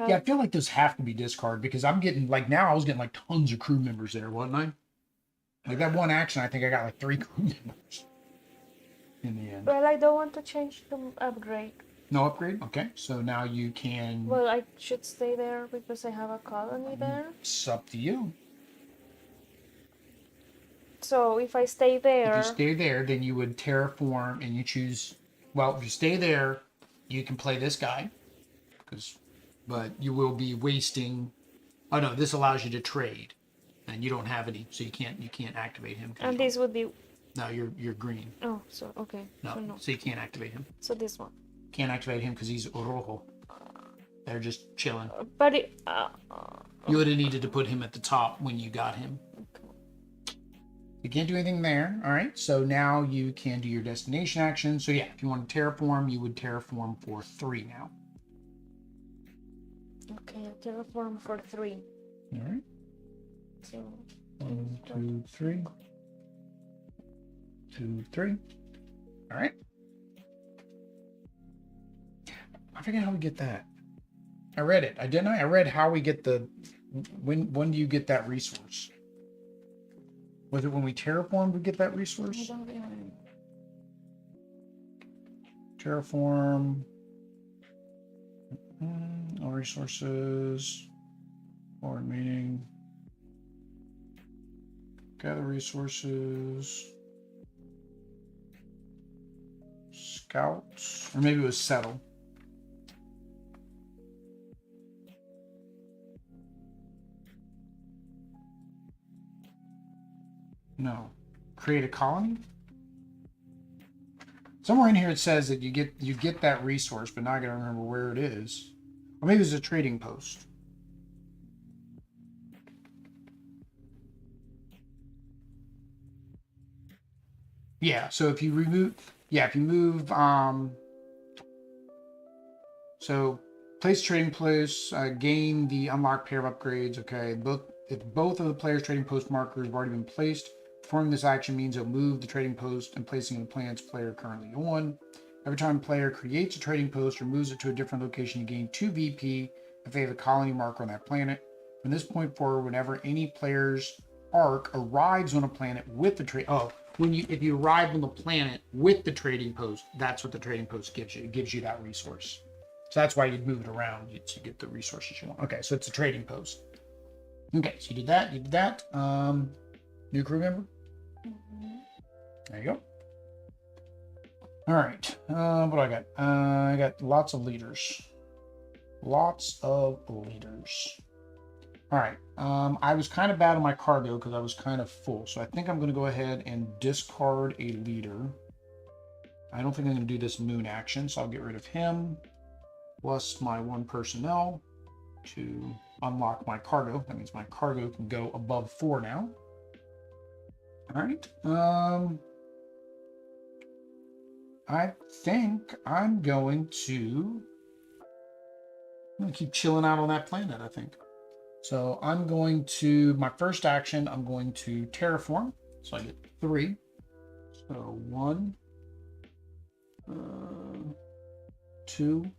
Yeah, I feel like those have to be discard because I'm getting like now I was getting like tons of crew members there, wasn't I? Like that one action, I think I got like 3 crew members in the end. Well, I don't want to change the upgrade. No upgrade? Okay, so now you can. Well, I should stay there because I have a colony there. It's up to you. So if I stay there. If you stay there, then you would terraform and you choose. Well, if you stay there, you can play this guy, but you will be wasting. Oh no, this allows you to trade, and you don't have any, so you can't activate him. And this would be. No, you're green. Oh, so okay. No, so you can't activate him. So this one. Can't activate him because he's rojo. They're just chilling. But you would have needed to put him at the top when you got him. Okay. You can't do anything there. All right. So now you can do your destination action. So yeah, if you want to terraform, you would terraform for 3 now. Okay, I'll terraform for 3. All right. So 1, 2, 3. 2, 3. All right. I forget how we get that. I read it. I read how we get the. When do you get that resource? Was it when we terraformed we get that resource? Terraform. All resources. Forward meeting. Gather resources. Scouts. Or maybe it was settle. No. Create a colony? Somewhere in here it says that you get that resource, but now I gotta remember where it is. Or maybe it's a trading post. Yeah, so if you move so place trading post, gain the unlocked pair of upgrades, okay. If both of the players' trading post markers have already been placed, performing this action means it'll move the trading post and placing it in the planet's player currently on. Every time a player creates a trading post or moves it to a different location, you gain 2 VP if they have a colony marker on that planet. From this point forward, whenever any player's arc arrives on a planet with the if you arrive on the planet with the trading post, that's what the trading post gives you. It gives you that resource. So that's why you'd move it around to get the resources you want. Okay, so it's a trading post. Okay, so you did that. New crew member? There you go. All right, what do I got? I got lots of leaders. All right, I was kind of bad on my cargo because I was kind of full. So I think I'm going to go ahead and discard a leader. I don't think I'm going to do this moon action, so I'll get rid of him. Plus my 1 personnel to unlock my cargo. That means my cargo can go above 4 now. All right. I think I'm going to keep chilling out on that planet, I think. So I'm going to, my first action, I'm going to terraform. So I get 3. So 1, 2,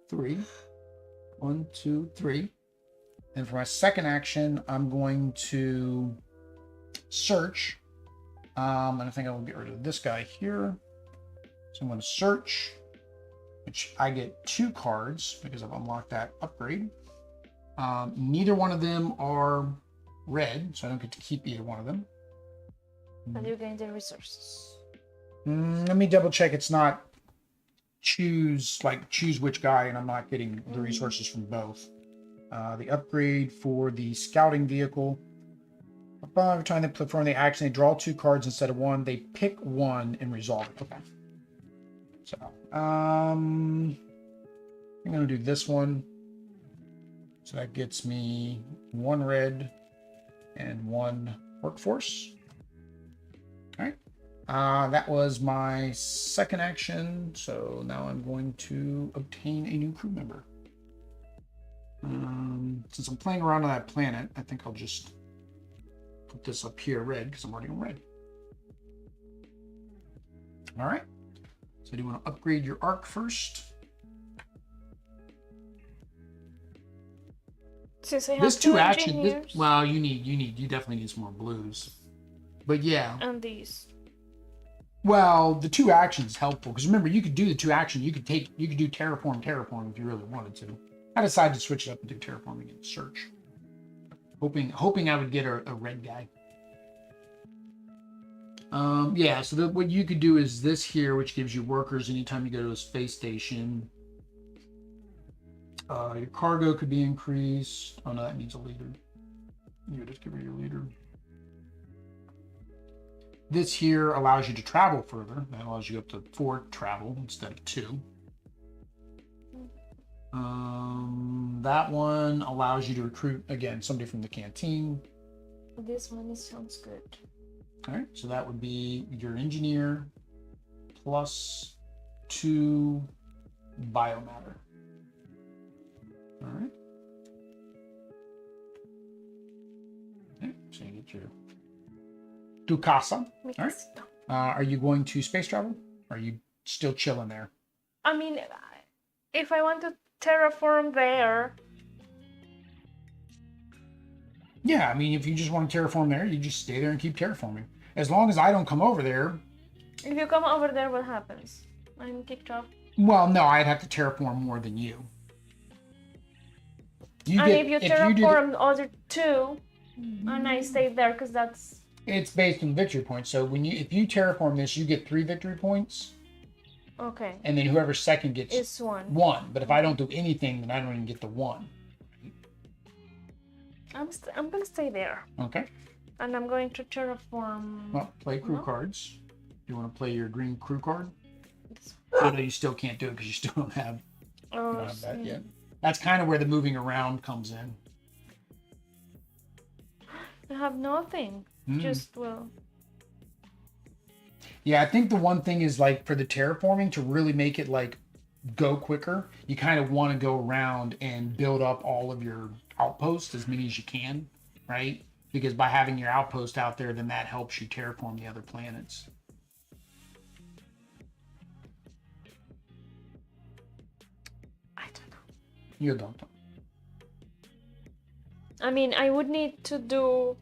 3. 1, 2, 3. And for my second action, I'm going to search. And I think I will get rid of this guy here. So I'm going to search, which I get 2 cards because I've unlocked that upgrade. Neither one of them are red, so I don't get to keep either one of them. And you gain the resources. Let me double check. It's not choose which guy, and I'm not getting the resources from both. The upgrade for the scouting vehicle. Every time they perform the action, they draw 2 cards instead of 1. They pick 1 and resolve it. Okay. So, I'm going to do this one. So that gets me 1 red and 1 workforce. All right. That was my second action. So now I'm going to obtain a new crew member. Since I'm playing around on that planet, I think I'll just put this up here red because I'm already on red. All right. So do you want to upgrade your arc first? Since I have This two 2 action. engineers. Well, you definitely need some more blues. But yeah. And these. Well, the 2 actions is helpful because remember you could do the 2 action. You could do terraform if you really wanted to. I decided to switch it up and do terraforming and search. Hoping I would get a red guy. Yeah, so what you could do is this here, which gives you workers anytime you go to a space station. Your cargo could be increased. Oh no, that means a leader. You just give her your leader. This here allows you to travel further. That allows you up to 4 travel instead of 2. That one allows you to recruit, again, somebody from the canteen. This one sounds good. All right, so that would be your engineer plus 2 biomatter. All right. Okay, so you get your Ducasa. All right. Are you going to space travel? Or are you still chilling there? I mean, if I want to terraform there. Yeah, I mean, if you just want to terraform there, you just stay there and keep terraforming. As long as I don't come over there. If you come over there, what happens? I'm kicked off. Well, no, I'd have to terraform more than you. If you terraform the other 2, and I stay there, because that's... It's based on victory points. So if you terraform this, you get 3 victory points. Okay. And then whoever second gets is 1. 1. But if I don't do anything, then I don't even get the 1. I'm gonna stay there. Okay. And I'm going to terraform. Well, play crew cards. Do you want to play your green crew card? Oh, no, you still can't do it because you still don't have that yet. That's kind of where the moving around comes in. I have nothing. Just, well... Yeah, I think the one thing is, like, for the terraforming, to really make it, like, go quicker, you kind of want to go around and build up all of your outposts, as many as you can, right? Because by having your outpost out there, then that helps you terraform the other planets. I don't know. You don't know. I mean, I would need to do...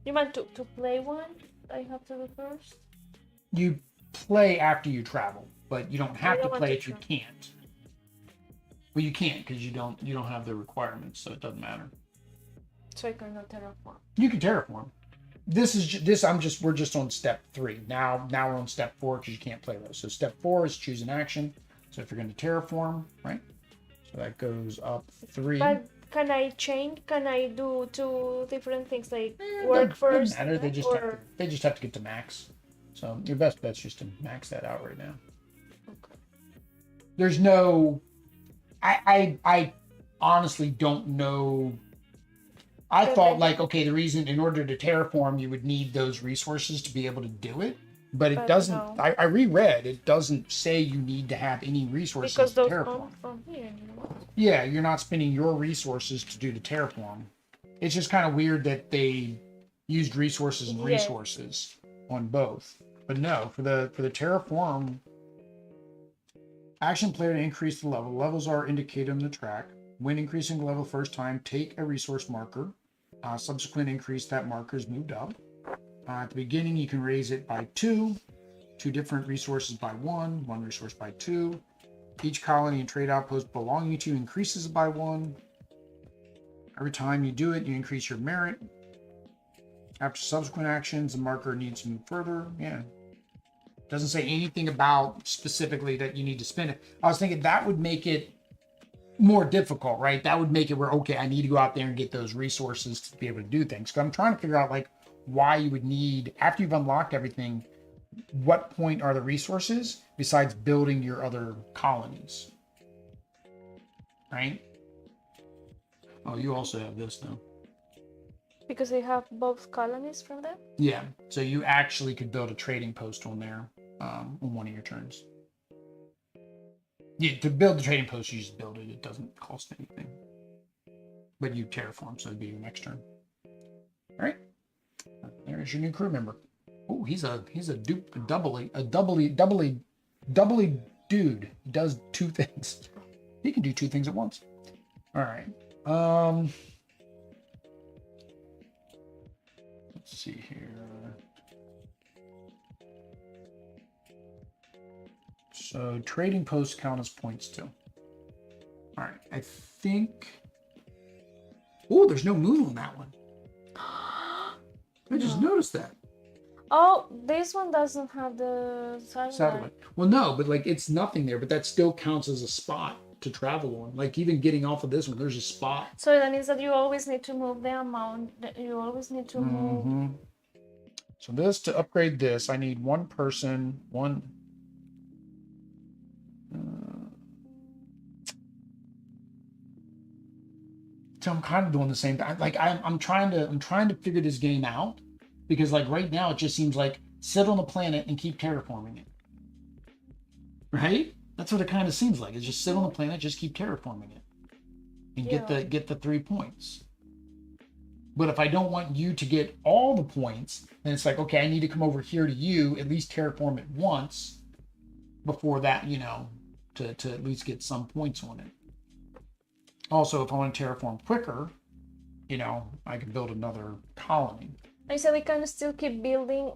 You want to play one? I have to do first? You play after you travel, but you don't have to play if you can't. Well, you can't because you don't have the requirements, so it doesn't matter. So I cannot terraform. You can terraform. We're just on step 3. Now we're on step 4 because you can't play those. So step 4 is choose an action. So if you're going to terraform, right? So that goes up 3. But can I change? Can I do 2 different things like work first? Doesn't matter. They just have to get to max. So your best bet's just to max that out right now. Okay. There's no. I honestly don't know. I thought like, okay, the reason in order to terraform you would need those resources to be able to do it, but it doesn't. No. I reread. It doesn't say you need to have any resources because those to terraform. come from here. You know? Yeah, you're not spending your resources to do the terraform. It's just kind of weird that they used resources and resources on both. But no, for the terraform, action player to increase the level. Levels are indicated on the track. When increasing the level first time, take a resource marker. Subsequent increase, that marker is moved up. At the beginning, you can raise it by 2 different resources by 1 resource by 2. Each colony and trade outpost belonging to you increases by 1. Every time you do it, you increase your merit. After subsequent actions, the marker needs to move further. Yeah. Doesn't say anything about specifically that you need to spend it. I was thinking that would make it more difficult, right? That would make it where, okay, I need to go out there and get those resources to be able to do things. Because I'm trying to figure out like why you would need, after you've unlocked everything, what point are the resources besides building your other colonies, right? Oh, you also have this though. Because they have both colonies from them? Yeah, so you actually could build a trading post on there on one of your turns. Yeah, to build the trading post, you just build it. It doesn't cost anything. But you terraform, so it'd be your next turn. All right, there's your new crew member. Oh, he's a doubly dude. He does two things. He can do two things at once. All right. Let's see here. So trading posts count as points too. All right, I think. Oh, there's no move on that one. I just noticed that. Oh, this one doesn't have the satellite. Well, no, but like it's nothing there, but that still counts as a spot to travel on. Like even getting off of this one, there's a spot. So that means that you always need to move the amount. That you always need to move. So this, to upgrade this, I need one person, one. So I'm kind of doing the same thing. Like I'm trying to figure this game out, because like right now it just seems like sit on the planet and keep terraforming it. Right? That's what it kind of seems like. It's just sit on the planet, just keep terraforming it, and get the 3 points. But if I don't want you to get all the points, then it's like, okay, I need to come over here to you, at least terraform it once before that, to at least get some points on it. Also, if I want to terraform quicker, I can build another colony. I said we can still keep building.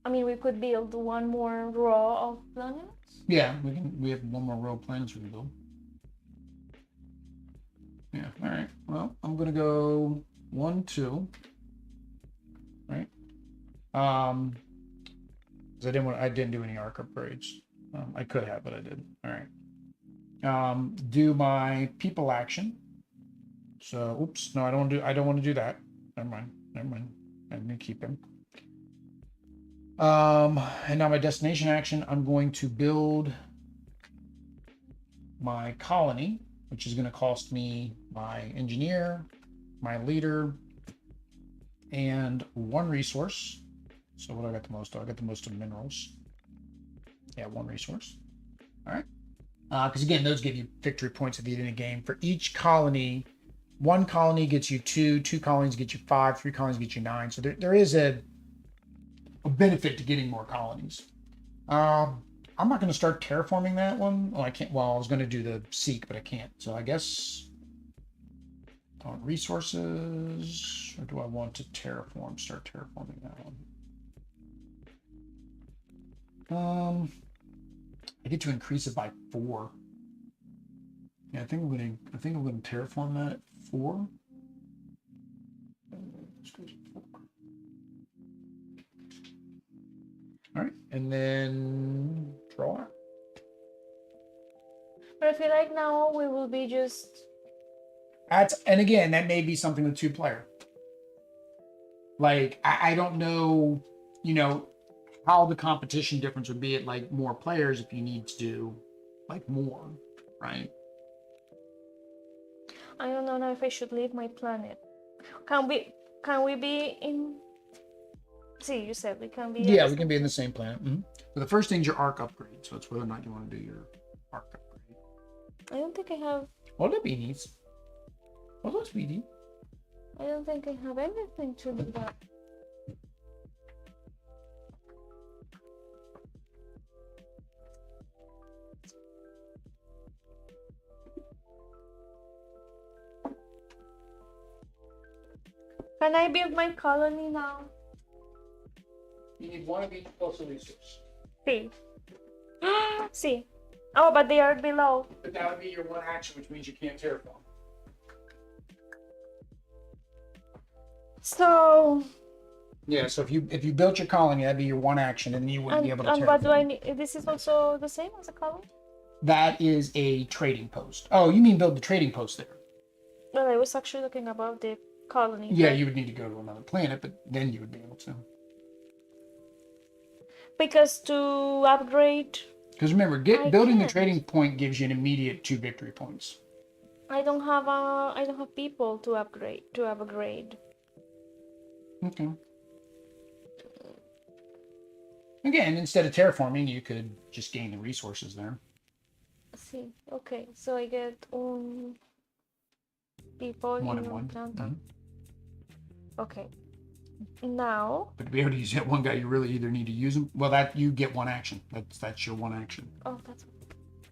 I mean, we could build one more row of planets. Yeah, we have one more row of planets we can build. Yeah, all right. Well, I'm gonna go 1, 2. Right. Because I didn't do any arc upgrades. I could have, but I didn't. All right. Do my people action. So, oops, no, I don't want to do that. Never mind. I'm gonna keep him. And now my destination action, I'm going to build my colony, which is going to cost me my engineer, my leader, and one resource. So what do I got the most of? I got the most of minerals. Yeah, one resource. All right. Because again, those give you victory points at the end of the game. For each colony, one colony gets you 2, 2 colonies get you 5, 3 colonies get you 9. So there is a benefit to getting more colonies. I'm not going to start terraforming that one. Oh, I can't. Well, I was going to do the seek, but I can't. So I guess on resources, or do I want to terraform? Start terraforming that one. I get to increase it by 4. Yeah, I think I'm going to terraform that at 4. All right, and then draw. But I feel like now we will be just. And again, that may be something with 2-player. Like I don't know, how the competition difference would be at like more players if you need to do like more, right? I don't know if I should leave my planet. Can we be in? See, you said we can be. Yeah, we can be in the same planet. Mm-hmm. But the first thing's your arc upgrade, so it's whether or not you want to do your arc upgrade. I don't think I have. What do beanies? What those beanie? I don't think I have anything to do that. Can I build my colony now? You need one of each plus a resource. See. See. Oh, but they are below. But that would be your one action, which means you can't terraform. So. Yeah, so if you built your colony, that'd be your one action, and then you wouldn't be able to terraform. And what do I need? This is also the same as a colony? That is a trading post. Oh, you mean build the trading post there? Well, I was actually looking about the colony. Yeah, but- you would need to go to another planet, but then you would be able to. Because to upgrade, Because remember, I building the can't. trading point gives you an immediate 2 victory points. I don't have people to upgrade. Okay. Again, instead of terraforming, you could just gain the resources there. See, okay, so I get people One in and one. planta. Mhm. Okay. Now, But to be able to use that one guy, you really either need to use him. Well, that you get one action. That's your one action. oh, that's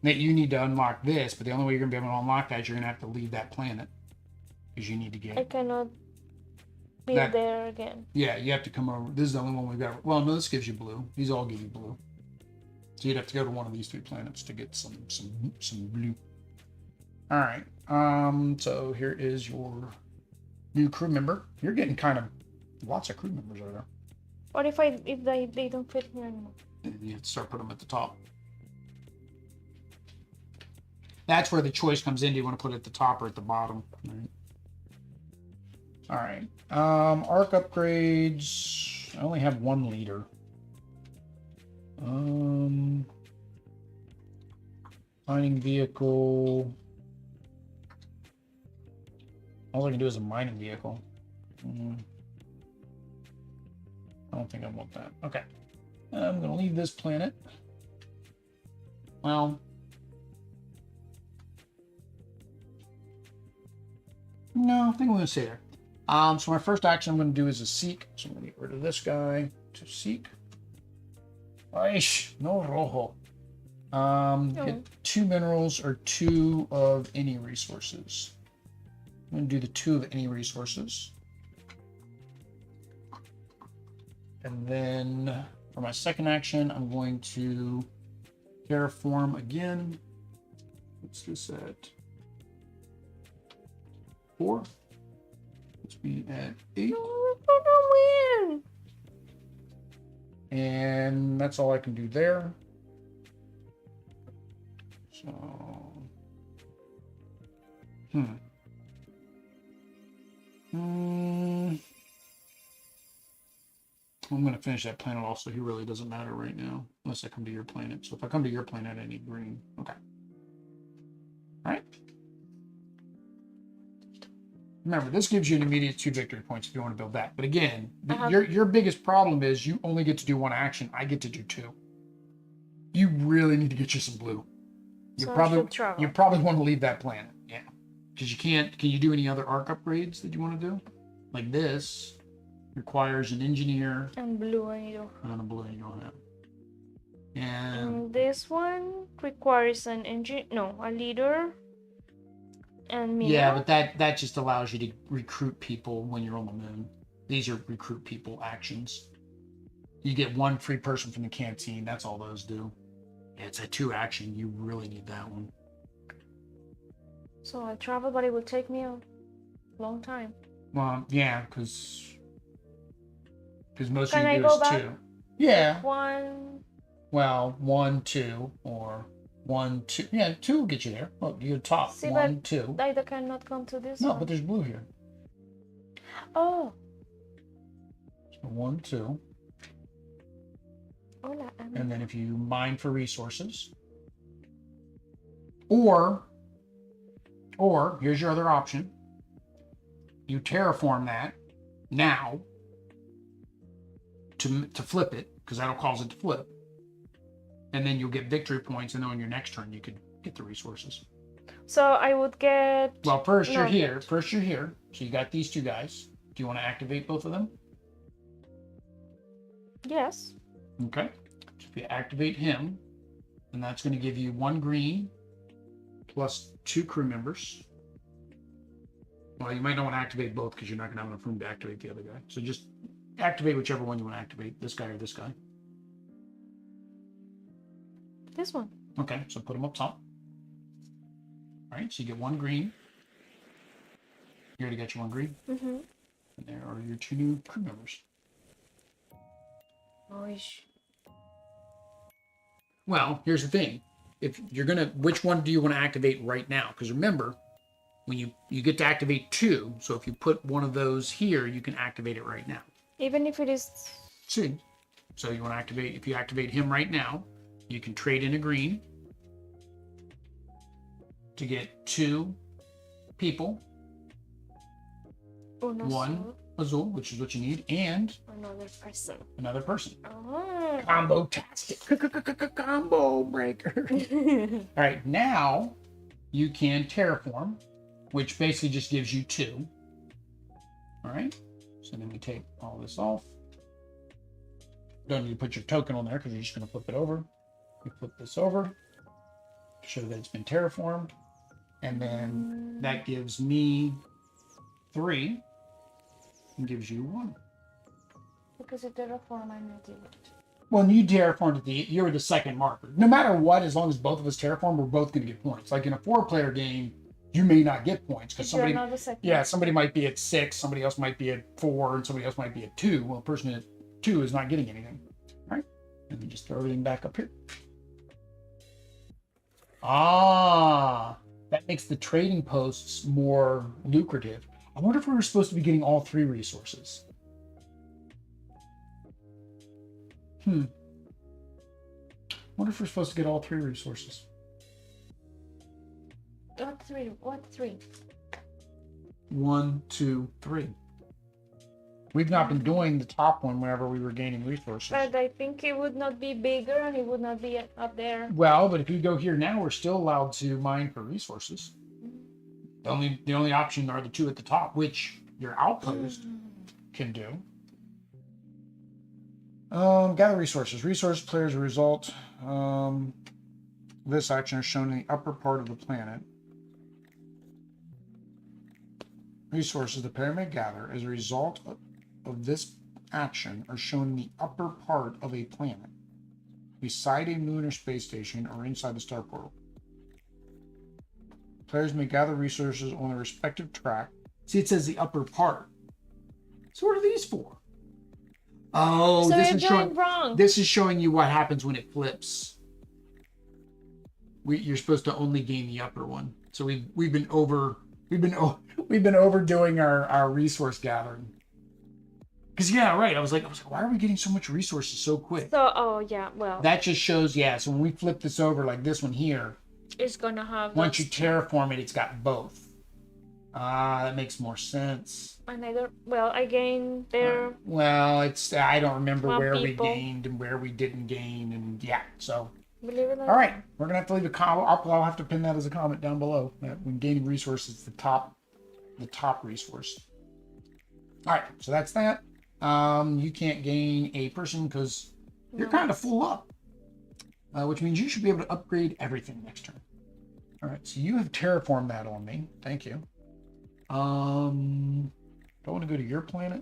That you need to unlock this, but the only way you're gonna be able to unlock that is you're gonna have to leave that planet because you need to I get. cannot build That- there again. Yeah, you have to come over. This is the only one we've got. Well, no, this gives you blue. These all give you blue. So you'd have to go to one of these 3 planets to get some blue. All right. So here is your new crew member. You're getting kind of lots of crew members over there. What if they don't fit here anymore? And you have to start putting them at the top. That's where the choice comes in. Do you want to put it at the top or at the bottom? All right. Arc upgrades. I only have 1 leader. Mining vehicle. All I can do is a mining vehicle. I don't think I want that. Okay. I'm going to leave this planet. Well, no, I think I'm going to stay there. So my first action I'm going to do is a seek. So I'm going to get rid of this guy to seek. Aish, no rojo. Get 2 minerals or 2 of any resources. I'm going to do the 2 of any resources. And then for my second action, I'm going to terraform again. Let's do this at 4. Let's be at 8. No, we're gonna win. And that's all I can do there. So, I'm going to finish that planet also. He really doesn't matter right now, unless I come to your planet. So if I come to your planet, I need green. Okay. All right. Remember, this gives you an immediate 2 victory points if you want to build that. But again, your biggest problem is you only get to do 1 action. I get to do 2. You really need to get you some blue. You So I probably should travel. you probably want to leave that planet. Yeah, because you can't. Can you do any other arc upgrades that you want to do? Like this requires an engineer And blue I do. and a blue you don't have. And And this one requires an a leader. And me. yeah, but that just allows you to recruit people when you're on the moon. These are recruit people actions. You get 1 free person from the canteen. That's all those do. It's a 2 action. You really need that one. So I travel, but it will take me a long time. Well, yeah, because most Can of I you do go is back? 2. Yeah. 1. Well, 1, 2, or 1, 2. Yeah, 2 will get you there. Look, you're top. See, 1, but 2. I cannot come to this No, one. but there's blue here. Oh. So 1, 2. Hola, And then if you mine for resources, or here's your other option. You terraform that now to flip it, because that'll cause it to flip. And then you'll get victory points, and then on your next turn you could get the resources. So I would get. Well, first you're No, here. good. First you're here. So you got these 2 guys. Do you want to activate both of them? Yes. Okay. So if you activate him, then that's going to give you 1 green plus 2 crew members. Well, you might not want to activate both because you're not going to have enough room to activate the other guy. So just activate whichever one you want to activate, this guy or this guy. This one. Okay, so put them up top. All right, so you get 1 green. You already got your 1 green. Mm-hmm. And there are your 2 new crew members. Oish. Well, here's the thing. if you're gonna, which one do you want to activate right now? Because remember, when you get to activate 2, so if you put one of those here, you can activate it right now. Even if it is. See, so you want to activate, if you activate him right now, you can trade in a green to get 2 people, Uno 1 azul, which is what you need, and another person. another person. Oh. Combo-tastic. Combo breaker. All right, now you can terraform, which basically just gives you 2. All right, so then we take all this off. Don't need to put your token on there because you're just going to flip it over. You flip this over to show that it's been terraformed, and then that gives me 3 and gives you 1. Because the terraform I did it. Well, you terraformed you're the second marker. No matter what, as long as both of us terraform, we're both going to get points. Like in a 4-player game, you may not get points because somebody, somebody might be at 6, somebody else might be at 4, and somebody else might be at 2. Well, the person at 2 is not getting anything. All right, and then just throw everything back up here. Ah, that makes the trading posts more lucrative. I wonder if we were supposed to be getting all 3 resources. I wonder if we're supposed to get all 3 resources. What 3? What 3? 1, 2, 3. We've not been doing the top one whenever we were gaining resources. But I think it would not be bigger and it would not be up there. Well, but if you go here now, we're still allowed to mine for resources. The only option are the 2 at the top, which your outpost can do. Gather resources. Resource players result. This action is shown in the upper part of the planet. Resources the player may gather as a result of this action are shown in the upper part of a planet, beside a moon or space station, or inside the star portal. Players may gather resources on their respective track. See, it says the upper part. So what are these for? Oh, so this you're is doing showing. wrong. This is showing you what happens when it flips. You're supposed to only gain the upper one. So we've been overdoing our resource gathering. Because yeah, right. I was like, why are we getting so much resources so quick? So yeah, well. That just shows, yeah. So when we flip this over, like this one here, it's gonna have. Once you terraform it, it's got both. Ah, that makes more sense. And I don't. Well, I gained there. Well, I don't remember where people. we gained and where we didn't gain, and yeah. So. Believe it or not. All right, we're gonna have to leave a comment. I'll have to pin that as a comment down below. That when gaining resources, the top resource. All right, so that's that. You can't gain a person because you're kind of full up, which means you should be able to upgrade everything next turn. All right, so you have terraformed that on me. Thank you. Do I want to go to your planet?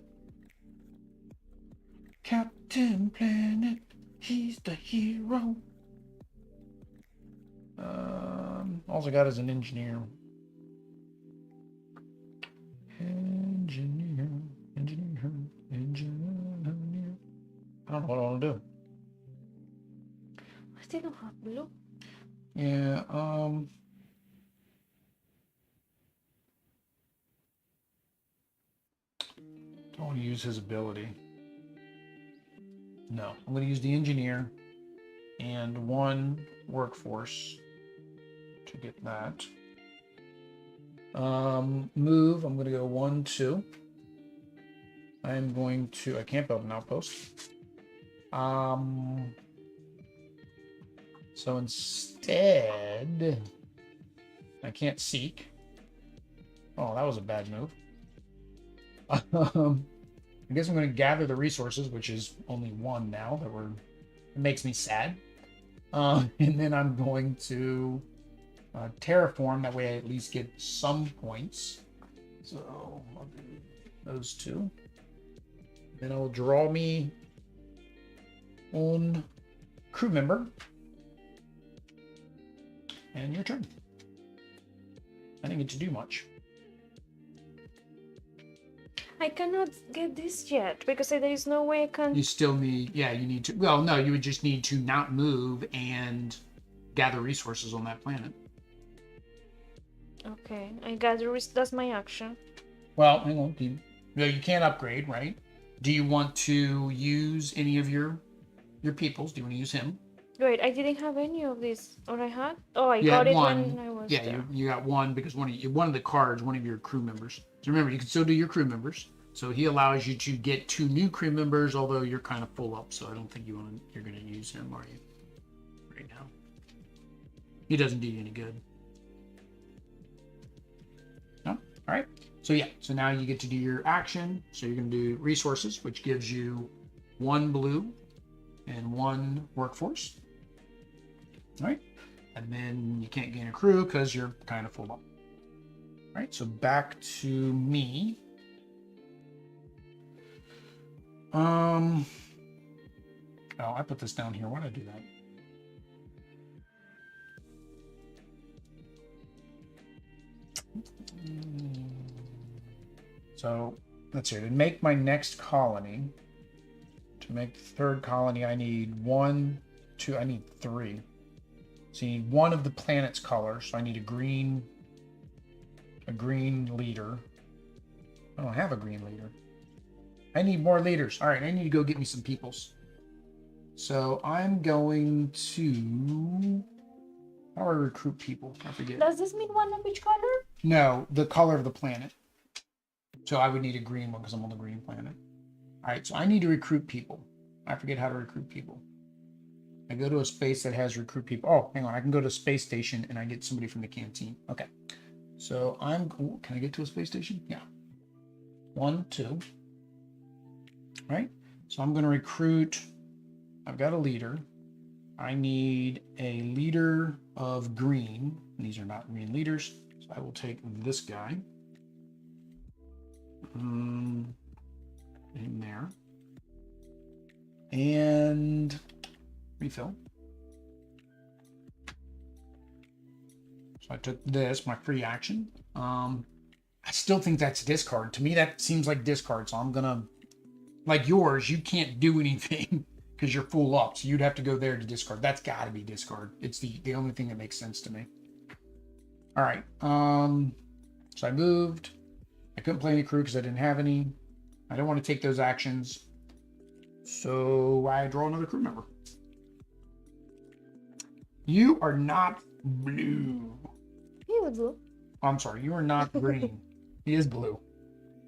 Captain Planet, he's the hero. All I got is an engineer. Engineer. I don't know what I want to do. I still don't have blue. Yeah, don't want to use his ability. No, I'm going to use the engineer and 1 workforce to get that. Move, I'm going to go 1, 2. I'm going to, I can't build an outpost. So instead, I can't seek. Oh, that was a bad move. I guess I'm going to gather the resources, which is only 1 now. It makes me sad. And then I'm going to terraform. That way I at least get some points. So I'll do those 2. Then I'll draw me on crew member. And your turn. I didn't get to do much. I cannot get this yet because there is no way I can. You still need, you need to. Well, no, you would just need to not move and gather resources on that planet. Okay, I gather that's my action. Well, hang on. You can't upgrade, right? Do you want to use any of your peoples? Do you want to use him? Wait, I didn't have any of these. Or I had? Oh, I You got had it one. when I was Yeah, there. you got one because one of the cards, one of your crew members. So remember, you can still do your crew members. So he allows you to get 2 new crew members, although you're kind of full up. So I don't think you're going to use him, are you? Right now, he doesn't do you any good. No. All right. So yeah. So now you get to do your action. So you're going to do resources, which gives you 1 blue and 1 workforce. All right. And then you can't gain a crew because you're kind of full up. All right, so back to me. Oh, I put this down here. Why did I do that? So let's see. To make my next colony, to make the 3rd colony, I need 1, 2. I need 3. So you need 1 of the planet's colors. So I need a green leader. I don't have a green leader. I need more leaders. All right, I need to go get me some peoples. So I'm going to... How do I recruit people? I forget. Does this mean 1 of each color? No, the color of the planet. So I would need a green one because I'm on the green planet. All right, so I need to recruit people. I forget how to recruit people. I go to a space that has recruit people. Oh, hang on. I can go to a space station and I get somebody from the canteen. Okay. So can I get to a space station? Yeah. 1, 2. Right. So I'm going to recruit. I've got a leader. I need a leader of green. These are not green leaders. So I will take this guy. In there. And refill. So I took this, my free action. I still think that's discard. To me, that seems like discard. So I'm gonna, like yours, you can't do anything because you're full up. So you'd have to go there to discard. That's got to be discard. It's the only thing that makes sense to me. All right. So I moved. I couldn't play any crew because I didn't have any. I don't want to take those actions. So I draw another crew member. You are not blue. He is blue. I'm sorry, you are not green. He is blue.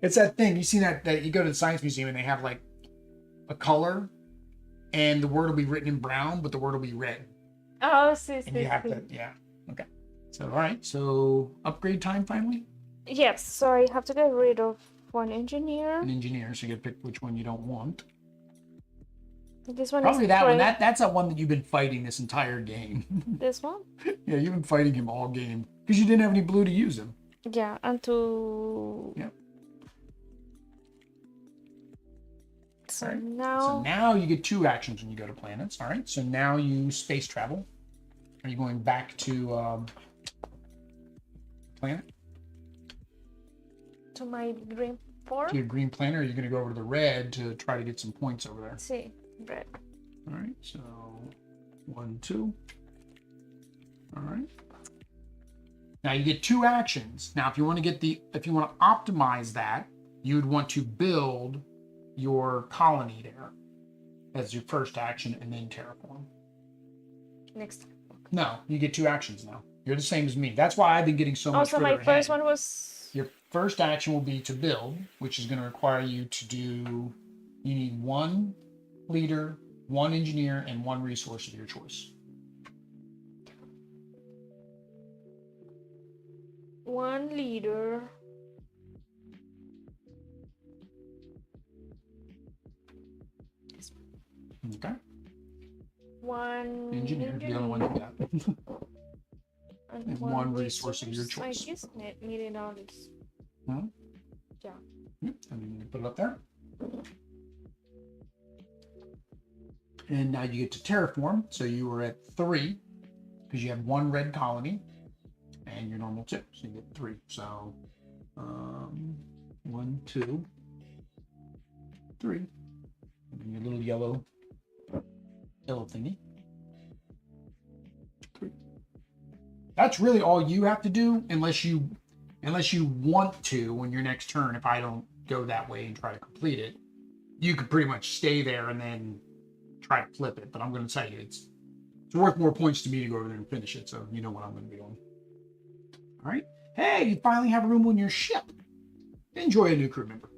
It's that thing. You see that you go to the Science Museum and they have like a color and the word will be written in brown, but the word will be red. Oh, see. And you have to, yeah. Okay. So, all right. So, upgrade time finally? Yes, so I have to get rid of 1 engineer. An engineer, so you get to pick which one you don't want. This one Probably is that one. That's that one that you've been fighting this entire game. This one? Yeah, you've been fighting him all game because you didn't have any blue to use him. Yeah, and to... Yep. So right. now... So now you get 2 actions when you go to planets. All right. So now you space travel. Are you going back to planet? To my green form? To your green planet, or are you going to go over to the red to try to get some points over there? See, red. All right. So 1, 2. All right. Now you get 2 actions. Now, if you want to optimize that, you'd want to build your colony there as your first action and then terraform. Next time. No, you get 2 actions now. You're the same as me. That's why I've been getting so much. Also, my first one was... Your first action will be to build, which is going to require you to do... You need 1 leader, 1 engineer, and 1 resource of your choice. 1 leader. Okay. 1 Engineer, the other one you got. and 1 resource of your choice. I just needed all this. Hmm? Yeah. Yep. And then you put it up there. And now you get to terraform. So you were at 3 because you have 1 red colony and your normal 2. So you get 3. So 1, 2, 3. And then your little yellow thingy. 3. That's really all you have to do, unless you want to on your next turn. If I don't go that way and try to complete it, you could pretty much stay there and then try to flip it. But I'm going to tell you, it's worth more points to me to go over there and finish it. So you know what I'm going to be doing. All right. Hey, you finally have a room on your ship. Enjoy a new crew member.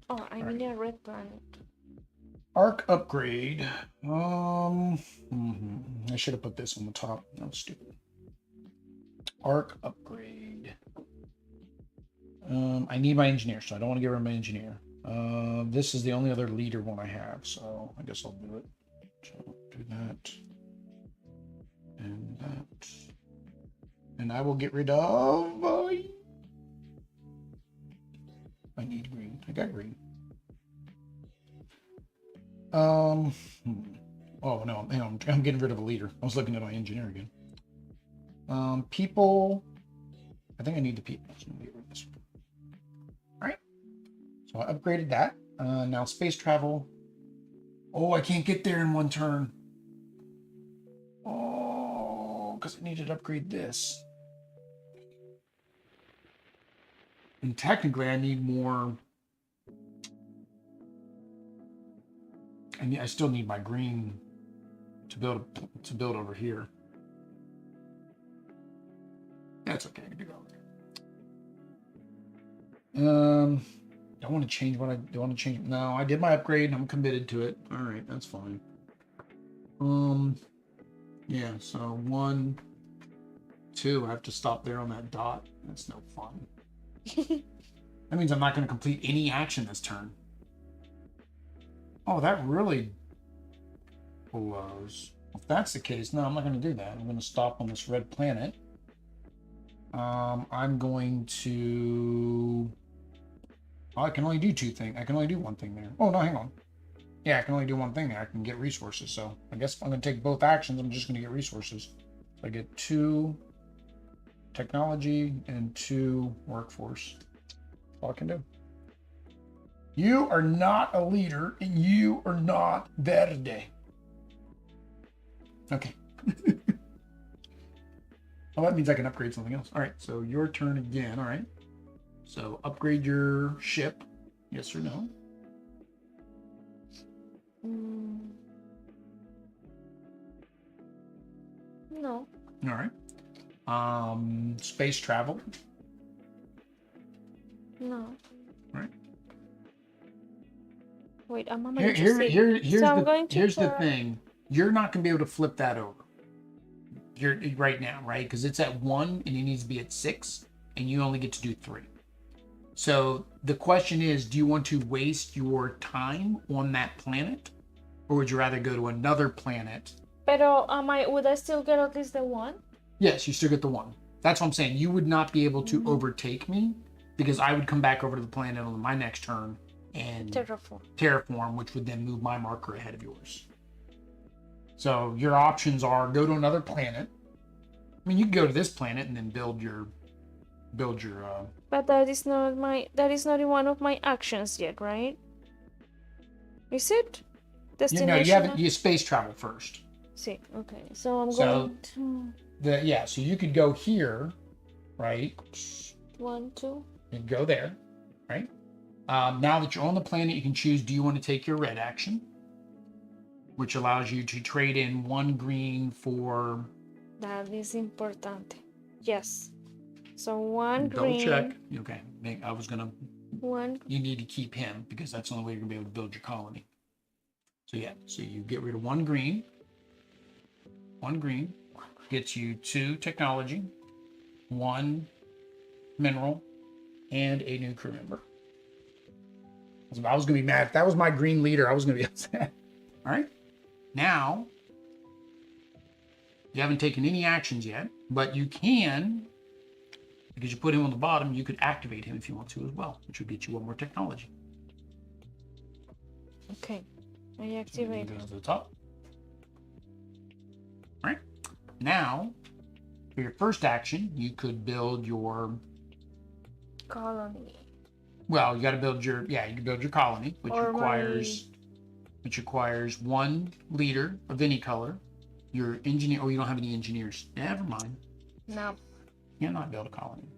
Oh, I'm in a red planet. Arc upgrade. I should have put this on the top. That was stupid. Arc upgrade. I need my engineer, so I don't want to get rid of my engineer. This is the only other leader one I have, so I guess I'll do it. So do that. And that. And I will get rid of... I need green. I got green. Oh no, hang on. I'm getting rid of a leader. I was looking at my engineer again. People. I think I need the people. So get rid of this one. All right. So I upgraded that. Now space travel. Oh, I can't get there in one turn. Oh, because I needed to upgrade this. And technically, I need more. And I still need my green to build over here. That's okay. I can do that. Don't want to change what I don't want to change. No, I did my upgrade. I'm committed to it. All right, that's fine. Yeah. So 1, 2. I have to stop there on that dot. That's no fun. That means I'm not going to complete any action this turn. Oh, that really blows. If that's the case, no, I'm not going to do that. I'm going to stop on this red planet. I'm going to... Oh, I can only do 2 things. I can only do 1 thing there. Oh, no, hang on. Yeah, I can only do 1 thing there. I can get resources. So I guess if I'm going to take both actions, I'm just going to get resources. So I get 2 technology and 2 workforce. That's all I can do. You are not a leader, and you are not verde. Okay. Well, that means I can upgrade something else. All right, so your turn again. All right. So upgrade your ship. Yes or no? No. All right. Space travel. No. All right. Wait, I'm on my Here's the to thing. You're not going to be able to flip that over. You're right now, right? Because it's at 1 and it needs to be at 6, and you only get to do 3. So the question is, do you want to waste your time on that planet, or would you rather go to another planet? Pero would I still get at least the 1? Yes, you still get the 1. That's what I'm saying. You would not be able to overtake me, because I would come back over to the planet on my next turn and terraform, which would then move my marker ahead of yours. So your options are go to another planet. I mean, you can go to this planet and then build your. But that is not in one of my actions yet, right? Is it? Destination. You space travel first. See, okay. So I'm going to. So you could go here, right? 1, 2. And go there, right? Now that you're on the planet, you can choose, do you want to take your red action? Which allows you to trade in 1 green for... That is important. Yes. So 1 double green. Check. Okay. I was going to... 1. You need to keep him because that's the only way you're going to be able to build your colony. So yeah. So you get rid of 1 green. 1 green gets you 2 technology, 1 mineral, and a new crew member. I was going to be mad. If that was my green leader, I was going to be upset. All right. Now, you haven't taken any actions yet, but you can, because you put him on the bottom, you could activate him if you want to as well, which would get you 1 more technology. Okay. I activate So goes to the top. All right. Now, for your first action, you could build your colony. Well, you got to build you can build your colony, which requires 1 leader of any color, Your engineer. Oh, you don't have any engineers. Never mind. No. You're not build a colony.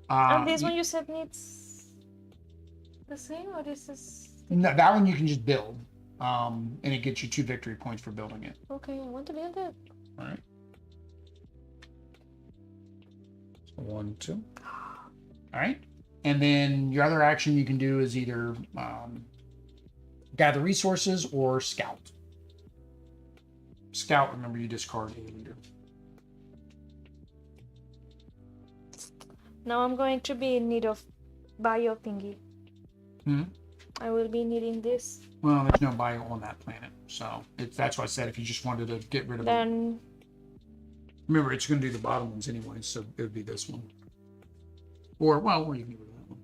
And this one you said needs the same, or this is? No, that one you can just build, and it gets you 2 victory points for building it. Okay, I want to build it. All right. So 1, 2. All right. And then your other action you can do is either gather resources or scout. Scout, remember you discard a leader. Now I'm going to be in need of bio thingy. I will be needing this. Well, there's no bio on that planet, so that's why I said if you just wanted to get rid of Then remember, it's going to do the bottom ones anyway, so it would be this one. Or, well, or you can get rid of that one.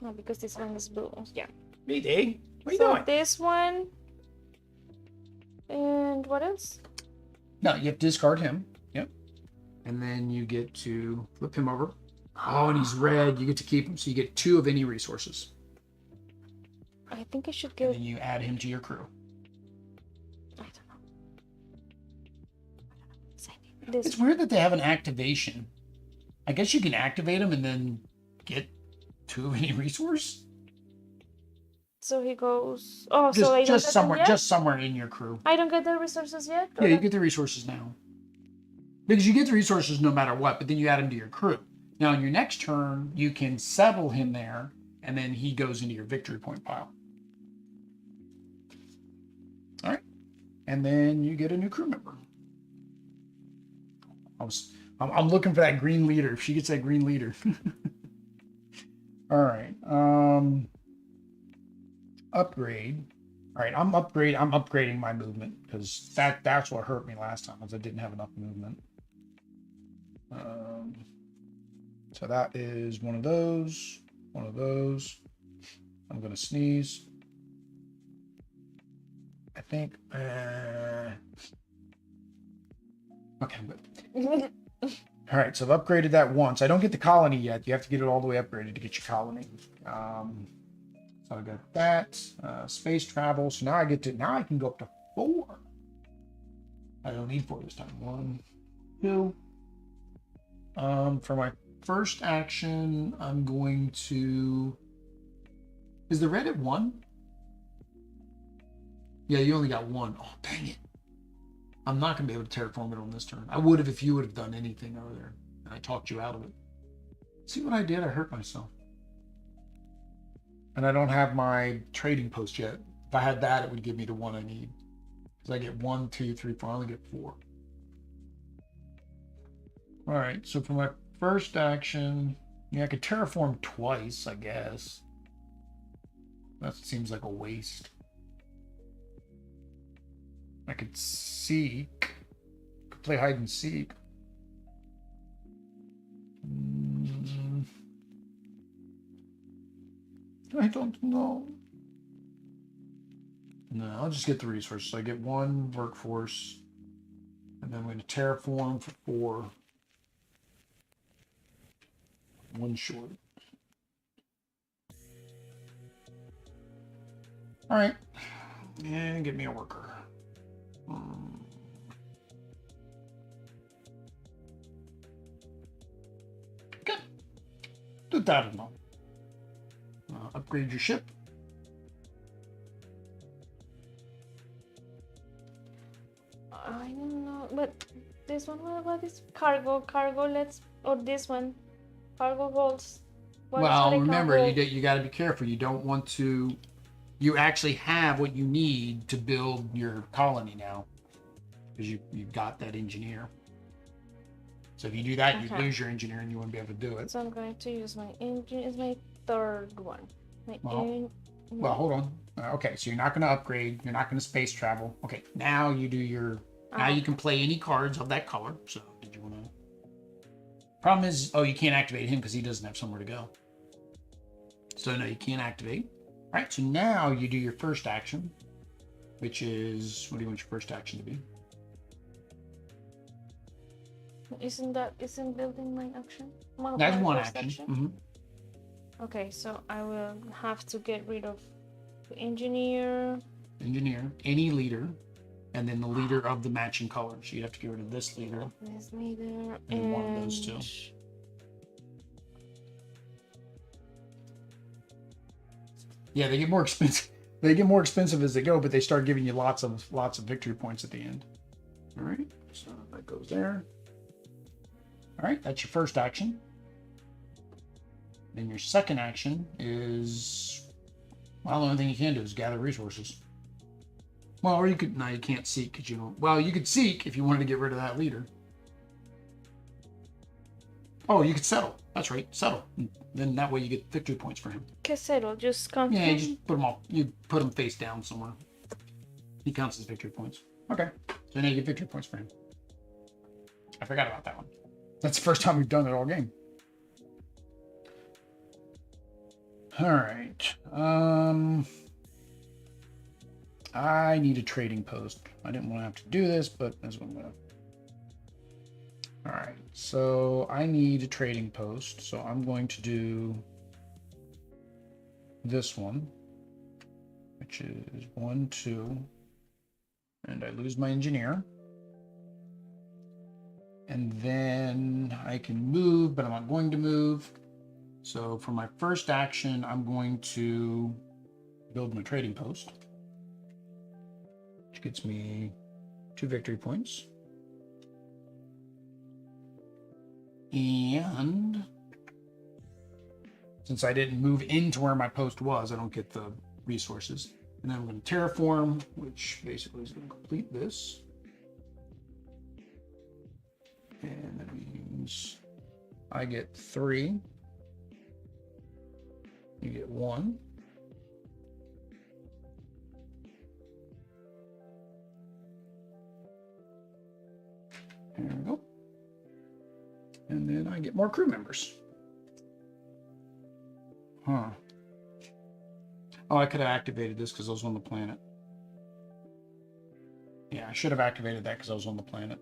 no, because this one is blue. Yeah. Hey, Dave. What are you So doing? this one. And what else? No, you have to discard him. Yep. And then you get to flip him over. Oh, and he's red. You get to keep him, so you get 2 of any resources. I think I should And give. then you add him to your crew. I don't know. This. It's weird that they have an activation. I guess you can activate him and then get 2 of any resource. So he goes. Oh, Just, so I don't just get somewhere, them yet? just somewhere in your crew. I don't get the resources yet. Yeah, you get the resources now. Because you get the resources no matter what, but then you add him to your crew. Now, in your next turn, you can settle him there, and then he goes into your victory point pile. All right. And then you get a new crew member. I'm looking for that green leader. If she gets that green leader. All right. Upgrade. All right, I'm upgrading my movement because that's what hurt me last time, was I didn't have enough movement. So that is one of those. I'm gonna sneeze. I think. Okay, I'm good. All right, so I've upgraded that once. I don't get the colony yet. You have to get it all the way upgraded to get your colony. So I got that. Space travel. So now I can go up to 4. I don't need 4 this time. 1, 2. For my first action, I'm going to. Is the red at 1? Yeah, you only got 1. Oh, dang it. I'm not going to be able to terraform it on this turn. I would have if you would have done anything over there. I talked you out of it. See what I did? I hurt myself. And I don't have my trading post yet. If I had that, it would give me the 1 I need. Because I get 1, 2, 3, 4. I only get 4. All right, so for my first action, yeah, I could terraform twice, I guess. That seems like a waste. I could seek. Could play hide and seek. I don't know. No, I'll just get the resources. I get 1 workforce, and then I'm going to terraform for 4. 1 short. All right, and get me a worker. Good. Do that enough. Upgrade your ship. I don't know, but this one, what is cargo? Or this one, cargo holds. Well, remember, you got to be careful. You don't want to. You actually have what you need to build your colony now, because you've got that engineer. So if you do that, you lose your engineer, and you won't be able to do it. So I'm going to use my engine. It's my 3rd one. Well, hold on. Okay, so you're not going to upgrade. You're not going to space travel. Okay, now you do your. Now you can play any cards of that color. So did you want to? Problem is, you can't activate him because he doesn't have somewhere to go. So no, you can't activate. All right, so now you do your first action, which is, what do you want your first action to be? Isn't building my action? That's one action. Mm-hmm. Okay, so I will have to get rid of the engineer. engineer, any leader, and then the leader of the matching colors. So you'd have to get rid of this leader. This leader And one of those two. Yeah, they get more expensive. They get more expensive as they go, but they start giving you lots of victory points at the end. All right, so that goes there. All right, that's your first action. Then your second action is, well, the only thing you can do is gather resources. Well, or you could, no, you can't seek because you don't, well, you could seek if you wanted to get rid of that leader. Oh, you could settle. That's right, settle. Then that way you get victory points for him. Que settle, just come. Yeah, you just put them all, you put them face down somewhere. He counts as victory points. Okay, so now you get victory points for him. I forgot about that one. That's the first time we've done it all game. All right. I need a trading post. I didn't want to have to do this, but that's what I'm gonna. All right, so I need a trading post. So I'm going to do this one, which is 1, 2, and I lose my engineer. And then I can move, but I'm not going to move. So for my first action, I'm going to build my trading post, which gets me 2 victory points. And since I didn't move into where my post was, I don't get the resources. And then I'm going to terraform, which basically is going to complete this. And that means I get 3. You get 1. There we go. And then I get more crew members. Huh. Oh, I could have activated this because I was on the planet. Yeah, I should have activated that because I was on the planet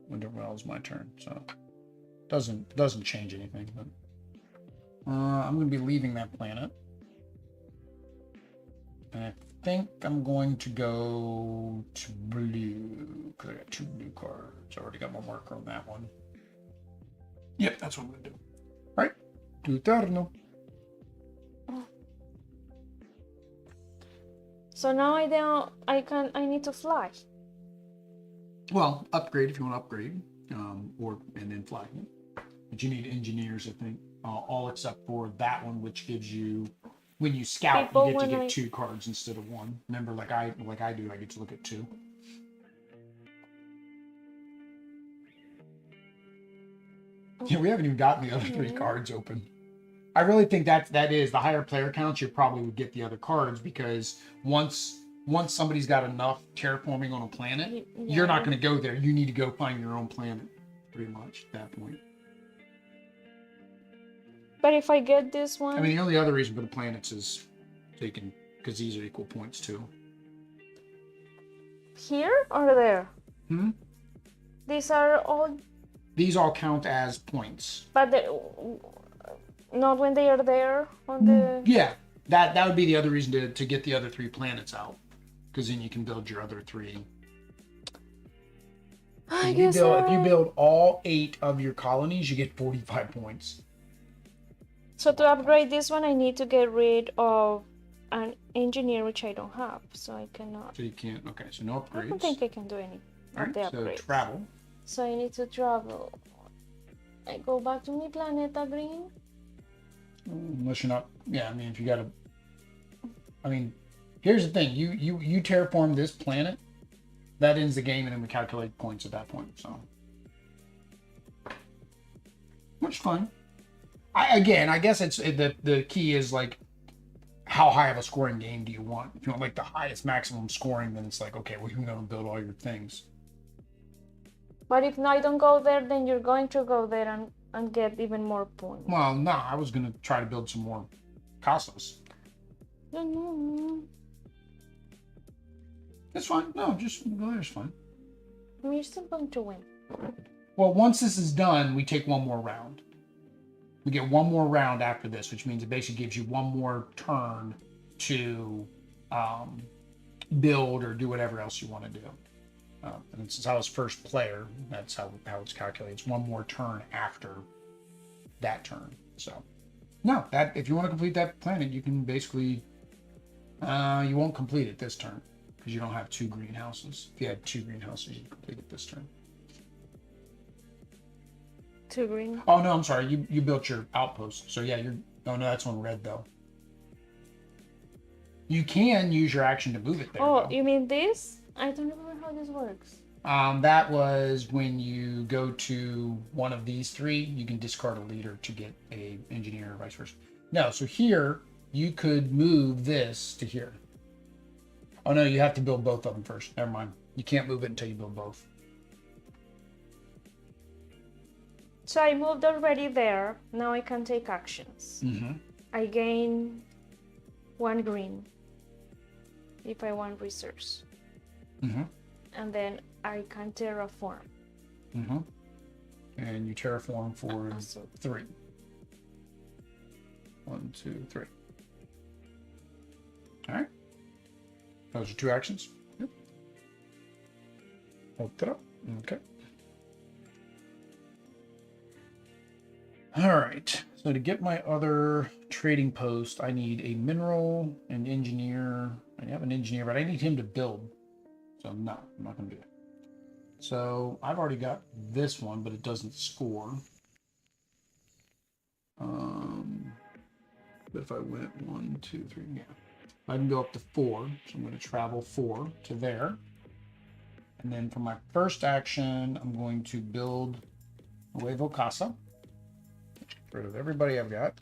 when it was my turn. So doesn't change anything. But I'm going to be leaving that planet. And I think I'm going to go to blue because I got 2 blue cards. I already got my marker on that one. Yep, that's what I'm going to do. All right, to turno. So now I need to fly. Well, upgrade if you want to upgrade, and then fly. But you need engineers, I think, all except for that one, which gives you, when you scout, People, you get to when get 2 cards instead of 1. Remember, like I do, I get to look at 2. Yeah, we haven't even gotten the other 3 cards open. I really think that is the higher player counts, you probably would get the other cards because once somebody's got enough terraforming on a planet, you're not going to go there. You need to go find your own planet, pretty much at that point. But if I get this one, I mean, the only other reason for the planets is so you can, because these are equal points too. here or there? These are all. These all count as points. But not when they are there on the. Yeah, that would be the other reason to get the other 3 planets out, because then you can build your other 3. If you build all 8 of your colonies, you get 45 points. So to upgrade this one, I need to get rid of an engineer, which I don't have, so I cannot. So you can't. Okay, so no upgrades. I don't think I can do any All of the right, so upgrades. travel. So I need to travel. I go back to my planeta green. Unless you're not. Yeah, I mean, if you got to. I mean, here's the thing. You terraform this planet, that ends the game, and then we calculate points at that point. So, which is fine. I guess it's the key is like, how high of a scoring game do you want? If you want like the highest maximum scoring, then it's like, okay, well, you're going to build all your things. But if I don't go there, then you're going to go there and get even more points. Well, no, I was going to try to build some more castles. It's fine. No, just go there. It's fine. You're still going to win. Well, once this is done, we take 1 more round. We get 1 more round after this, which means it basically gives you 1 more turn to build or do whatever else you want to do. And since I was first player, that's how it's calculated. It's one more turn after that turn. So, no, that if you want to complete that planet, you can basically, you won't complete it this turn because you don't have 2 greenhouses. If you had 2 greenhouses, you'd complete it this turn. 2 green. Oh no, I'm sorry. You built your outpost. So yeah, oh no, that's on red though. You can use your action to move it there. Oh, though. you mean this? I don't remember how this works. That was when you go to one of these 3, you can discard a leader to get a engineer or vice versa. No, so here you could move this to here. Oh no, you have to build both of them first. Never mind. You can't move it until you build both. So I moved already there. Now I can take actions. Mm-hmm. I gain 1 green if I want resource. Mm-hmm. And then I can terraform. Mm-hmm. And you terraform for Also. 3. 1, 2, 3. All right. Those are 2 actions. Yep. Hold it up. Okay. All right. So to get my other trading post, I need a mineral, an engineer. I have an engineer, but I need him to build. So no, I'm not going to do it. So I've already got this one, but it doesn't score. But if I went 1, 2, 3, yeah, I can go up to 4. So I'm going to travel 4 to there. And then for my first action, I'm going to build Nuevo Casa. Get rid of everybody I've got.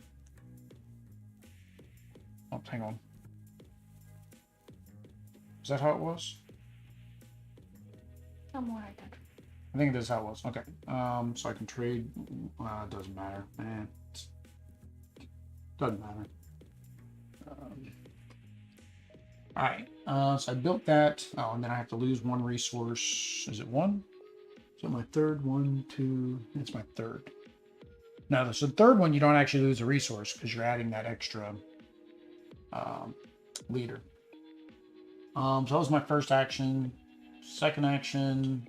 Oh, hang on. Is that how it was? Somewhere I don't. I think this is how it was. Okay. So I can trade. It doesn't matter. Doesn't matter. All right. So I built that. Oh, and then I have to lose 1 resource. Is it 1? So my third 1, 2. It's my third. No, so the third one you don't actually lose a resource because you're adding that extra leader. So that was my first action. Second action.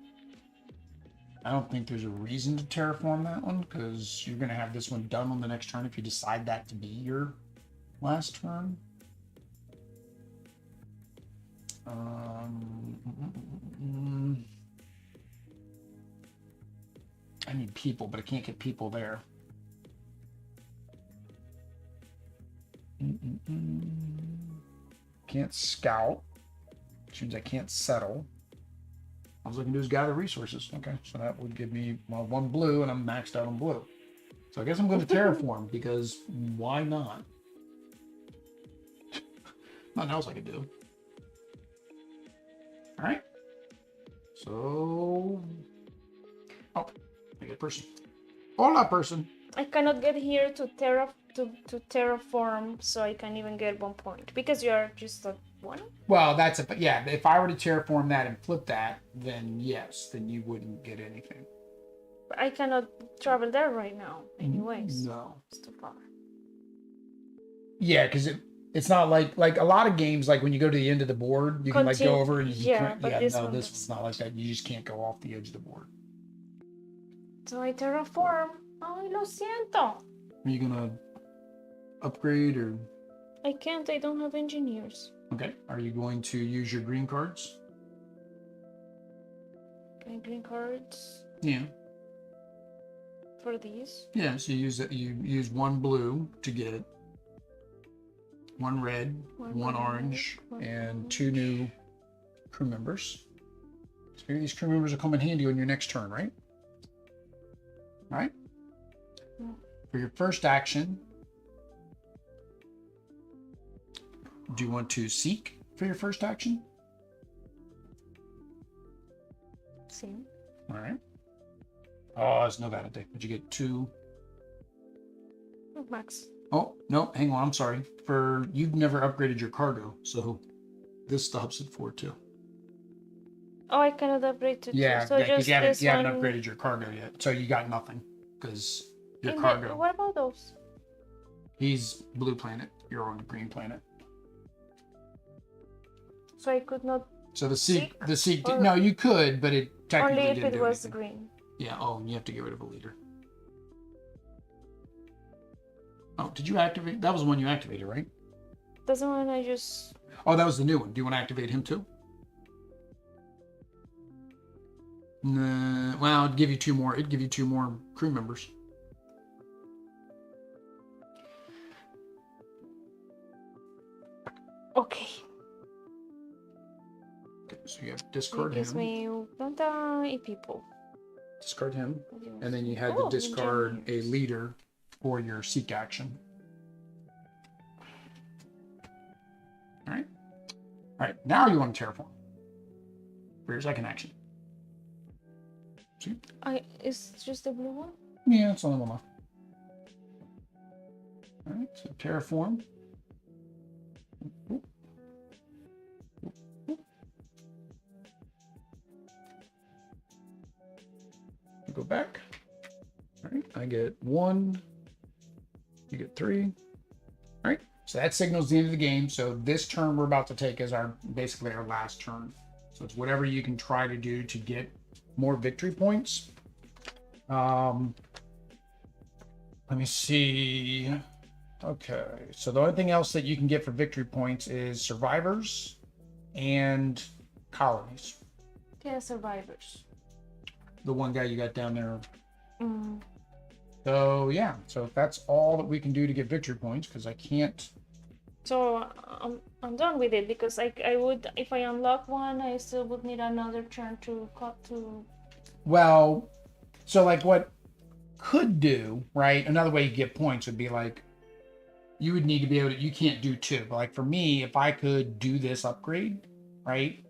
I don't think there's a reason to terraform that one because you're going to have this one done on the next turn if you decide that to be your last turn. I need people, but I can't get people there. Can't scout, which means I can't settle. All I can do is gather resources. Okay, so that would give me, well, 1 blue, and I'm maxed out on blue. So I guess I'm going to terraform because why not? Nothing else I could do. All right. So, oh, I get a person. Hola, person. I cannot get here to terraform, so I can even get 1 point because you are just at 1. Well, that's it. But yeah, if I were to terraform that and flip that, then yes, then you wouldn't get anything. But I cannot travel there right now, anyways. No. It's too far. Yeah, because it's not like a lot of games, like when you go to the end of the board, you can like go over and you yeah, but this no, one this one's not like that. You just can't go off the edge of the board. So I terraform. Ay, lo siento. Are you gonna upgrade or? I can't. I don't have engineers. Okay. Are you going to use your green cards? Okay, green cards Yeah. for these. Yeah. So you use it. You use 1 blue to get it. 1 red, 1 orange, and 2 new crew members. So maybe these crew members will come in handy on your next turn, right? Right? Yeah. For your first action, do you want to seek for your first action? See. All right. Oh, it's no bad day. But you get 2. Max. Oh, no, hang on. I'm sorry. You've never upgraded your cargo, so this stops at 4 too. Oh, I cannot upgrade to 2. Yeah, So because just you haven't this one. upgraded your cargo yet, so you got nothing because your And cargo. what about those? He's blue planet. You're on green planet. So I could not So the seek, seek. or No, you could, but it technically only if didn't it do was anything. green. Yeah. Oh, and you have to get rid of a leader. Oh, did you activate? That was the one you activated, right? Doesn't one I just... Oh, that was the new one. Do you want to activate him too? Nah, well, it'd give you two more. It'd give you two more crew members. Okay. Okay, so you have to discard Gives him. me planta y people. Discard him, and then you had Oh, to discard a engineers. leader for your seek action. All right. All right. Now you want to terraform for your second action. See? It's just the blue one? Yeah, it's only one left. All right. So terraform. Go back. All right, I get 1. You get 3. All right, so that signals the end of the game. So this turn we're about to take is basically our last turn. So it's whatever you can try to do to get more victory points. Let me see. Okay, so the only thing else that you can get for victory points is survivors and colonies. Yeah, survivors. The one guy you got down there. Mm. So yeah, so if that's all that we can do to get victory points, because I can't. So I'm done with it, because I would, if I unlock one, I still would need another turn to cut to. Well, so like what could do, right? Another way you get points would be like you would need to be able to. You can't do 2, but like for me, if I could do this upgrade, right?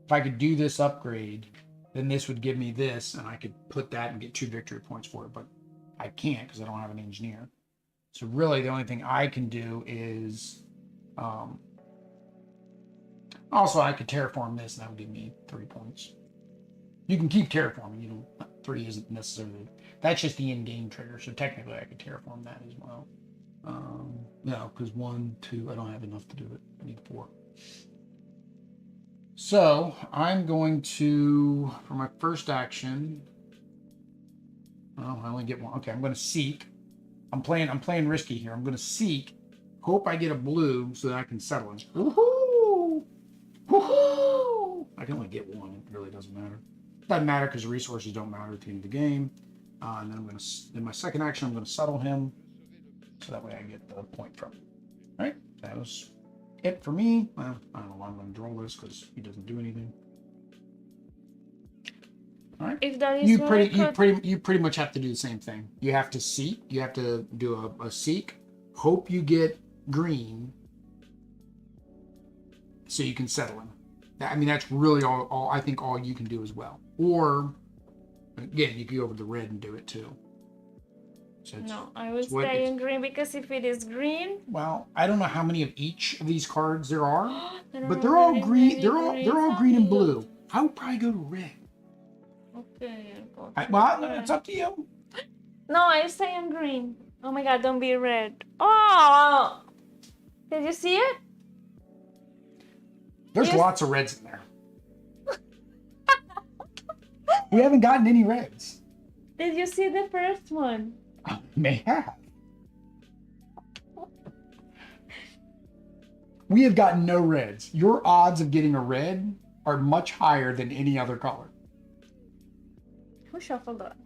If I could do this upgrade, then this would give me this, and I could put that and get 2 victory points for it. But I can't because I don't have an engineer. So really, the only thing I can do is, also I could terraform this, and that would give me 3 points. You can keep terraforming. You know, 3 isn't necessarily. That's just the in-game trigger. So technically, I could terraform that as well. No, because 1, 2, I don't have enough to do it. I need 4. So I'm going to, for my first action, oh, I only get 1. Okay, I'm going to seek. I'm playing risky here. I'm going to seek. Hope I get a blue so that I can settle it. Woohoo! Woohoo! I can only get 1. It really doesn't matter. It doesn't matter because the resources don't matter at the end of the game. And then in my second action, I'm going to settle him, so that way I get the point from him. All right, that was it for me. Well, I don't know why I'm going to draw this because he doesn't do anything. All right. If that is you pretty much have to do the same thing. You have to seek. You have to do a seek. Hope you get green, so you can settle him. I mean, that's really all I think all you can do as well. Or again, you can go over the red and do it too. So no, I will stay in green, because if it is green, well, I don't know how many of each of these cards there are, but they're all green. They're all green and blue. I would probably go to red. Okay. Well, it's up to you. No, I stay in green. Oh my god, don't be red. Oh! Did you see it? There's lots of reds in there. We haven't gotten any reds. Did you see the first one? May have. We have gotten no reds. Your odds of getting a red are much higher than any other color. Who shuffled that?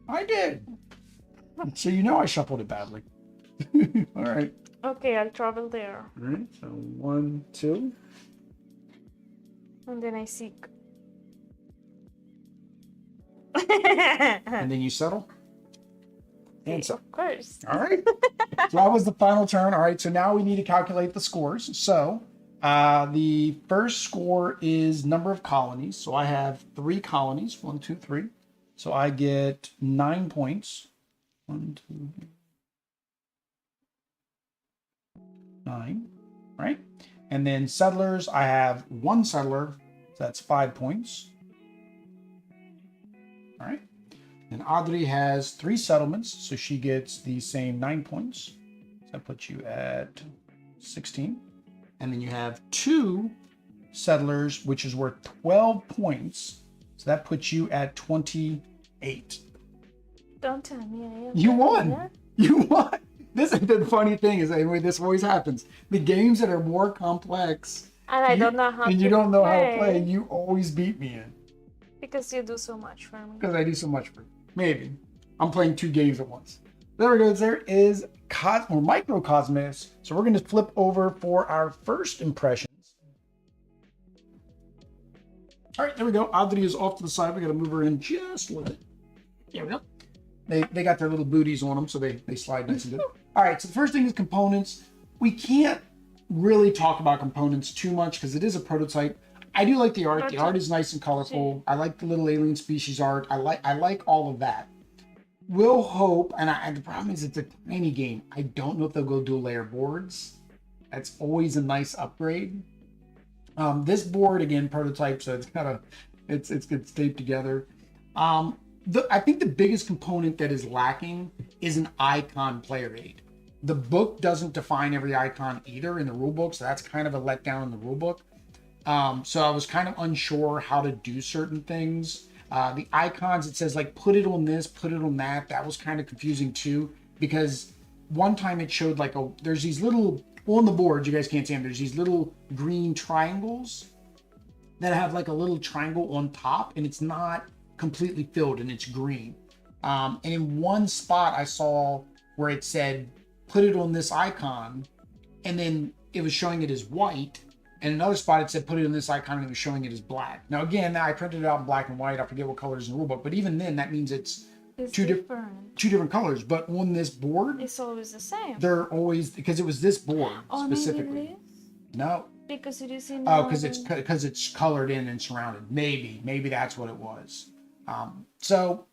I did. So you know I shuffled it badly. All right. Okay, I'll travel there. All right. So 1, 2. And then I seek. And then you settle. And so. Of course. All right. So that was the final turn. All right. So now we need to calculate the scores. So the first score is number of colonies. So I have 3 colonies. 1, 2, 3. So I get 9 points. 1, 2, 9. Right. And then settlers, I have 1 settler. So that's 5 points. All right. And Audrey has 3 settlements, so she gets the same 9 points. So that puts you at 16. And then you have 2 settlers, which is worth 12 points. So that puts you at 28. Don't tell me I am. You won. Yeah? You won. This is the funny thing is anyway, this always happens. The games that are more complex And I don't know how and to you don't know how to play. play, you always beat me in. Because you do so much for me. Because I do so much for you. Maybe. I'm playing 2 games at once. There we go. There is microcosmos. So we're going to flip over for our first impressions. All right, there we go. Oddity is off to the side. We got to move her in just a little bit. There we go. They got their little booties on them, so they slide nice and good. All right, so the first thing is components. We can't really talk about components too much because it is a prototype. I do like the art. The art is nice and colorful. I like the little alien species art. I like all of that. We'll hope, and the problem is it's a tiny game. I don't know if they'll go dual layer boards. That's always a nice upgrade. This board, again, prototype, so it's taped together. I think the biggest component that is lacking is an icon player aid. The book doesn't define every icon either in the rule book, so that's kind of a letdown in the rule book. So I was kind of unsure how to do certain things. The icons, it says like put it on this, put it on that. That was kind of confusing too, because one time it showed like there's these little, on the board, you guys can't see them, there's these little green triangles that have like a little triangle on top, and it's not completely filled and it's green. And in one spot I saw where it said put it on this icon, and then it was showing it as white, and another spot it said put it on this icon and it was showing it as black. Now again, I printed it out in black and white. I forget what color is in the rulebook, but even then that means it's two different colors. But on this board, it's always the same. They're always, because it was this board specifically. Maybe it is? No. Because it is in. Oh, because it's colored in and surrounded. Maybe that's what it was. So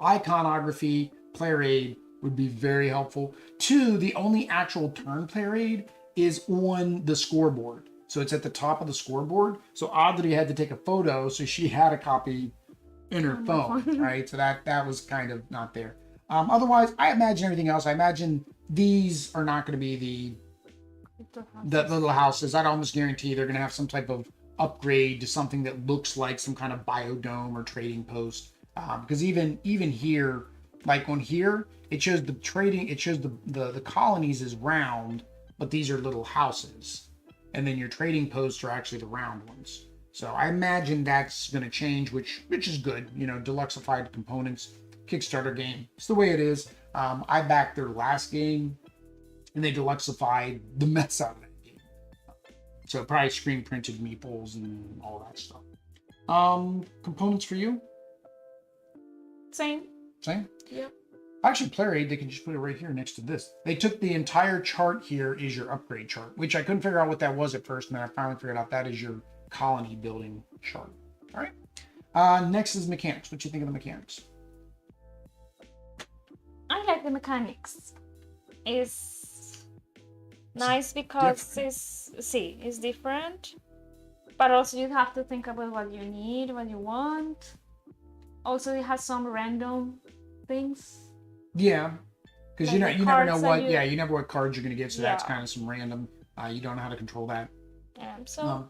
iconography, player aid would be very helpful. 2, the only actual turn player aid is on the scoreboard. So it's at the top of the scoreboard. So Audrey had to take a photo, so she had a copy in her phone, right? So that was kind of not there. Otherwise, I imagine everything else. I imagine these are not going to be the little houses. I'd almost guarantee they're going to have some type of upgrade to something that looks like some kind of biodome or trading post. Because even here, like on here, it shows the trading, it shows the colonies is round, but these are little houses. And then your trading posts are actually the round ones. So I imagine that's going to change, which is good. You know, deluxeified components, Kickstarter game. It's the way it is. I backed their last game, and they deluxeified the mess out of that game. So probably screen printed meeples and all that stuff. Components for you? Same. Yep. Actually, player aid, they can just put it right here next to this. They took the entire chart here is your upgrade chart, which I couldn't figure out what that was at first, and then I finally figured out that is your colony building chart. All right. Next is mechanics. What do you think of the mechanics? I like the mechanics. It's nice because it's different, but also you have to think about what you need, what you want. Also, it has some random things. Yeah, because like you never know what you never what cards you're gonna get, so that's kind of some random. You don't know how to control that. Yeah, so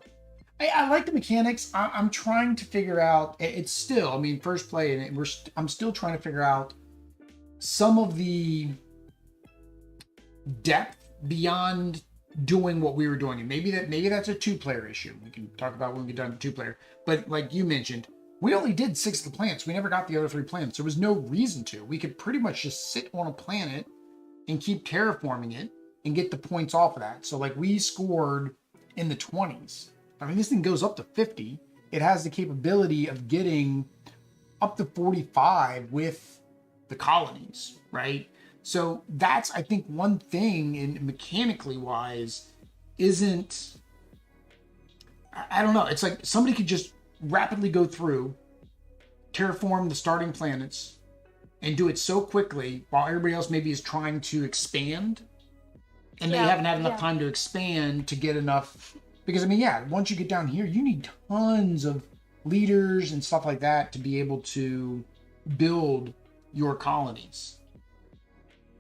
I like the mechanics. I'm trying to figure out. It's still, I mean, first play, and I'm still trying to figure out some of the depth beyond doing what we were doing, and maybe that's a 2-player issue. We can talk about when we get done 2-player. But like you mentioned, we only did 6 of the planets. We never got the other 3 planets. There was no reason to. We could pretty much just sit on a planet and keep terraforming it and get the points off of that. So like we scored in the 20s. I mean, this thing goes up to 50. It has the capability of getting up to 45 with the colonies, right? So that's, I think, one thing in mechanically wise isn't, I don't know. It's like somebody could just rapidly go through, terraform the starting planets, and do it so quickly while everybody else maybe is trying to expand, and they haven't had enough time to expand to get enough. Because I mean, once you get down here, you need tons of leaders and stuff like that to be able to build your colonies.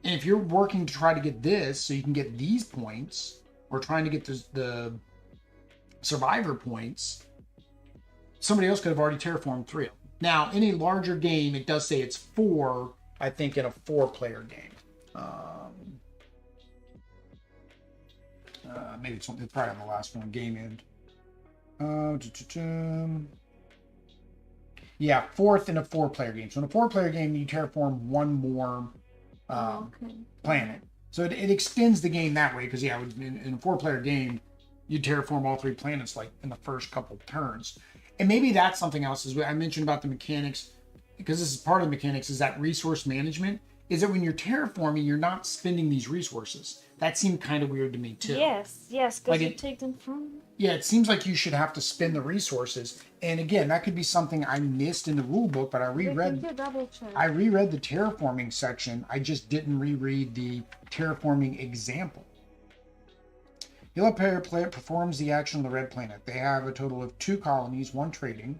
And if you're working to try to get this so you can get these points, or trying to get the survivor points, somebody else could have already terraformed 3 of them. Now, in a larger game, it does say it's 4, I think, in a 4-player game. Maybe it's probably on the last one, game end. Yeah, 4th in a 4-player game. So in a 4-player game, you terraform 1 more planet. So it extends the game that way, because yeah, in a 4-player game, you terraform all 3 planets like in the first couple turns. And maybe that's something else, as I mentioned about the mechanics, because this is part of the mechanics, is that resource management, is that when you're terraforming, you're not spending these resources. That seemed kind of weird to me too. Yes, because you take them from... Yeah, it seems like you should have to spend the resources. And again, that could be something I missed in the rule book, but I reread the terraforming section. I just didn't reread the terraforming example. Yellow player performs the action on the red planet. They have a total of 2 colonies, 1 trading.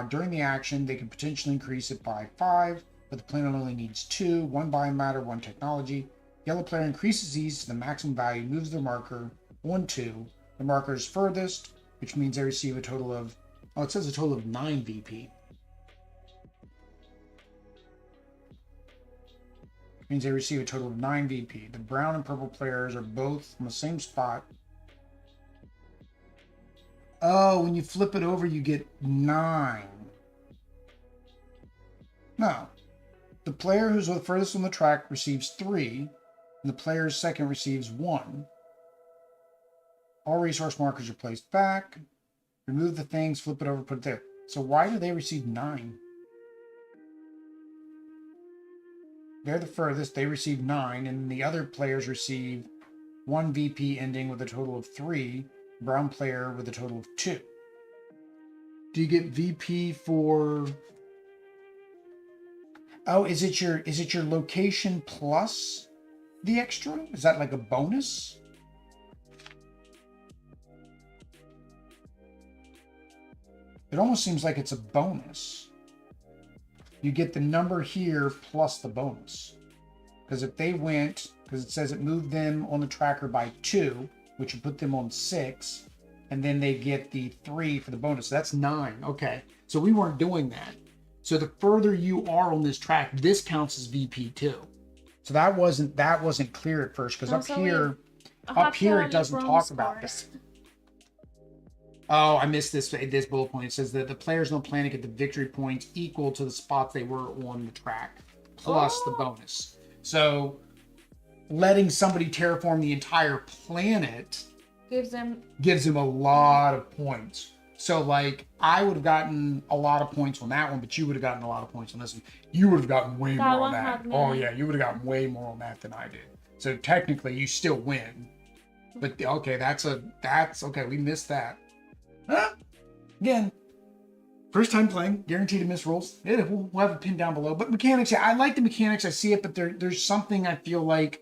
During the action, they can potentially increase it by 5, but the planet only needs 2, 1 biomatter, 1 technology. Yellow player increases these to the maximum value, moves their marker 1, 2. The marker is furthest, which means they receive a total of, it says a total of 9 VP. Means they receive a total of 9 VP. The brown and purple players are both on the same spot. Oh, when you flip it over, you get 9. No. The player who's the furthest on the track receives 3, and the player's second receives 1. All resource markers are placed back. Remove the things, flip it over, put it there. So why do they receive 9? They're the furthest, they receive 9, and the other players receive 1 VP ending with a total of 3, brown player with a total of 2. Do you get VP for... Oh, is it your location plus the extra? Is that like a bonus? It almost seems like it's a bonus. You get the number here plus the bonus. Because if they went, because it says it moved them on the tracker by 2, which would put them on 6, and then they get the 3 for the bonus. So that's 9. Okay. So we weren't doing that. So the further you are on this track, this counts as VP too. So that wasn't clear at first, because up here it doesn't talk about that. Oh, I missed this bullet point. It says that the players on the planet get the victory points equal to the spots they were on the track, plus the bonus. So letting somebody terraform the entire planet gives them a lot of points. So like I would have gotten a lot of points on that one, but you would have gotten a lot of points on this one. You would have gotten way more on that. Oh yeah, you would have gotten way more on that than I did. So technically you still win. But okay, that's okay, we missed that. Again, first time playing, guaranteed to miss rolls. We'll have a pin down below. But mechanics, yeah, I like the mechanics. I see it, but there's something I feel like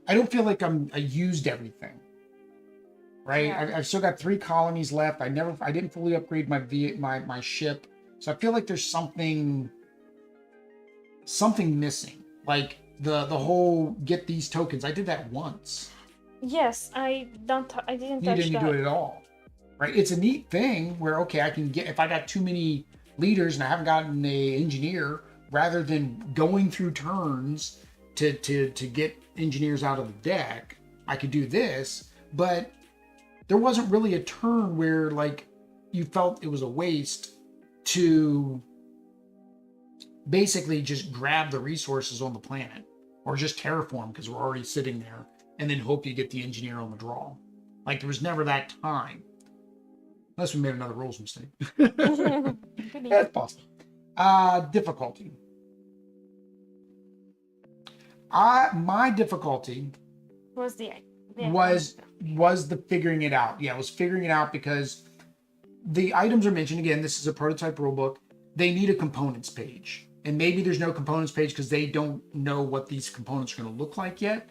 I don't feel like I used everything. Right? Yeah. I've still got 3 colonies left. I didn't fully upgrade my ship, so I feel like there's something missing. Like the whole get these tokens. I did that once. Yes, I didn't touch that. You didn't do it at all, right? It's a neat thing where, okay, I can get, if I got too many leaders and I haven't gotten a engineer, rather than going through turns to get engineers out of the deck, I could do this. But there wasn't really a turn where like you felt it was a waste to basically just grab the resources on the planet or just terraform because we're already sitting there, and then hope you get the engineer on the draw. Like there was never that time. Unless we made another rules mistake. That's possible. Difficulty. My difficulty was was the figuring it out. Yeah, I was figuring it out because the items are mentioned. Again, this is a prototype rulebook. They need a components page. And maybe there's no components page because they don't know what these components are going to look like yet.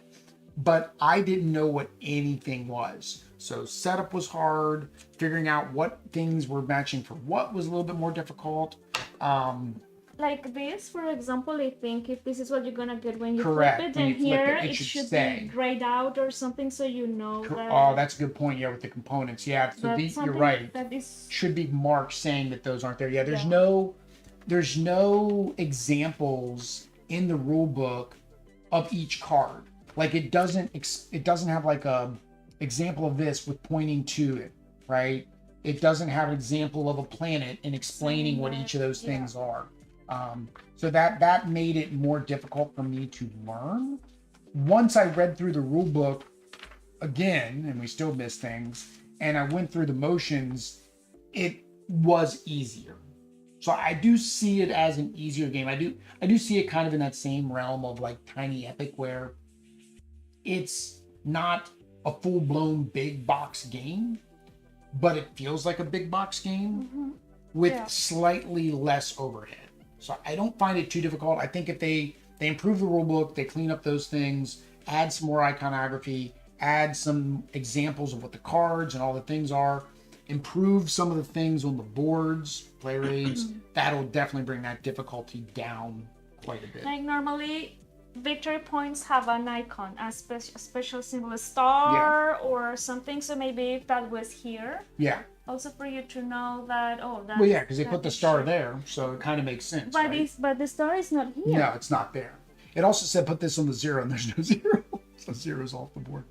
But I didn't know what anything was. So setup was hard. Figuring out what things were matching for what was a little bit more difficult. like this, for example, I think if this is what you're gonna get when you Correct. flip it, When then you flip here it it should should say. be grayed out or something, so you know that. Oh, that's a good point. Yeah, with the components. Yeah, so That's you're something right. that is. Should be marked saying that those aren't there. Yeah, Yeah. there's no examples in the rule book of each card. Like it doesn't have like a example of this with pointing to it, right? It doesn't have an example of a planet and explaining what each of those things are. So that made it more difficult for me to learn. Once I read through the rule book again, and we still miss things, and I went through the motions, it was easier. So I do see it as an easier game. I do see it kind of in that same realm of like Tiny Epic, where it's not a full-blown big box game, but it feels like a big box game with slightly less overhead. So I don't find it too difficult. I think if they improve the rule book, they clean up those things, add some more iconography, add some examples of what the cards and all the things are, improve some of the things on the boards, player aids, that'll definitely bring that difficulty down quite a bit. Like normally, victory points have an icon, a special symbol, a star or something. So maybe if that was here, Yeah. also for you to know that that. Well, yeah, because they put the star there, so it kind of makes sense. But right? but the star is not here. No, it's not there. It also said put this on the 0, and there's no 0, so 0's off the board.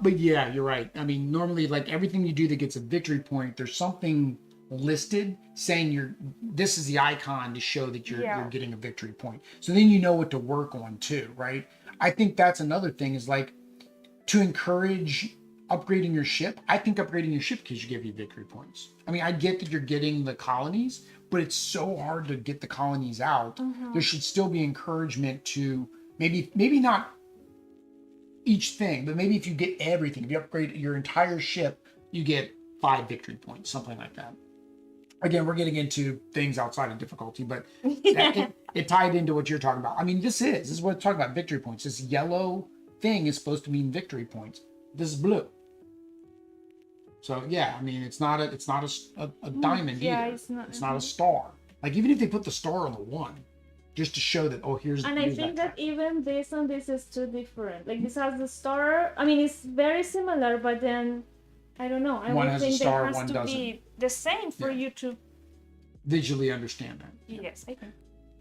But yeah, you're right. I mean, normally, like everything you do that gets a victory point, there's something listed saying this is the icon to show that you're getting a victory point. So then you know what to work on too, right? I think that's another thing is like to encourage upgrading your ship. I think upgrading your ship because you give you victory points. I mean, I get that you're getting the colonies, but it's so hard to get the colonies out. There should still be encouragement to maybe not each thing, but maybe if you get everything, if you upgrade your entire ship, you get 5 victory points, something like that. Again, we're getting into things outside of difficulty, but it tied into what you're talking about. I mean, this is what it's talking about, victory points. This yellow thing is supposed to mean victory points. This is blue. So yeah, I mean, it's not a diamond either. It's not a star. Like even if they put the star on the 1, just to show that here's. And I think that even this and this is too different. Like this has the star. I mean, it's very similar, but then I don't know. I One would has think a star, there has one to doesn't. be the same for you to visually understand that. Yes, I think.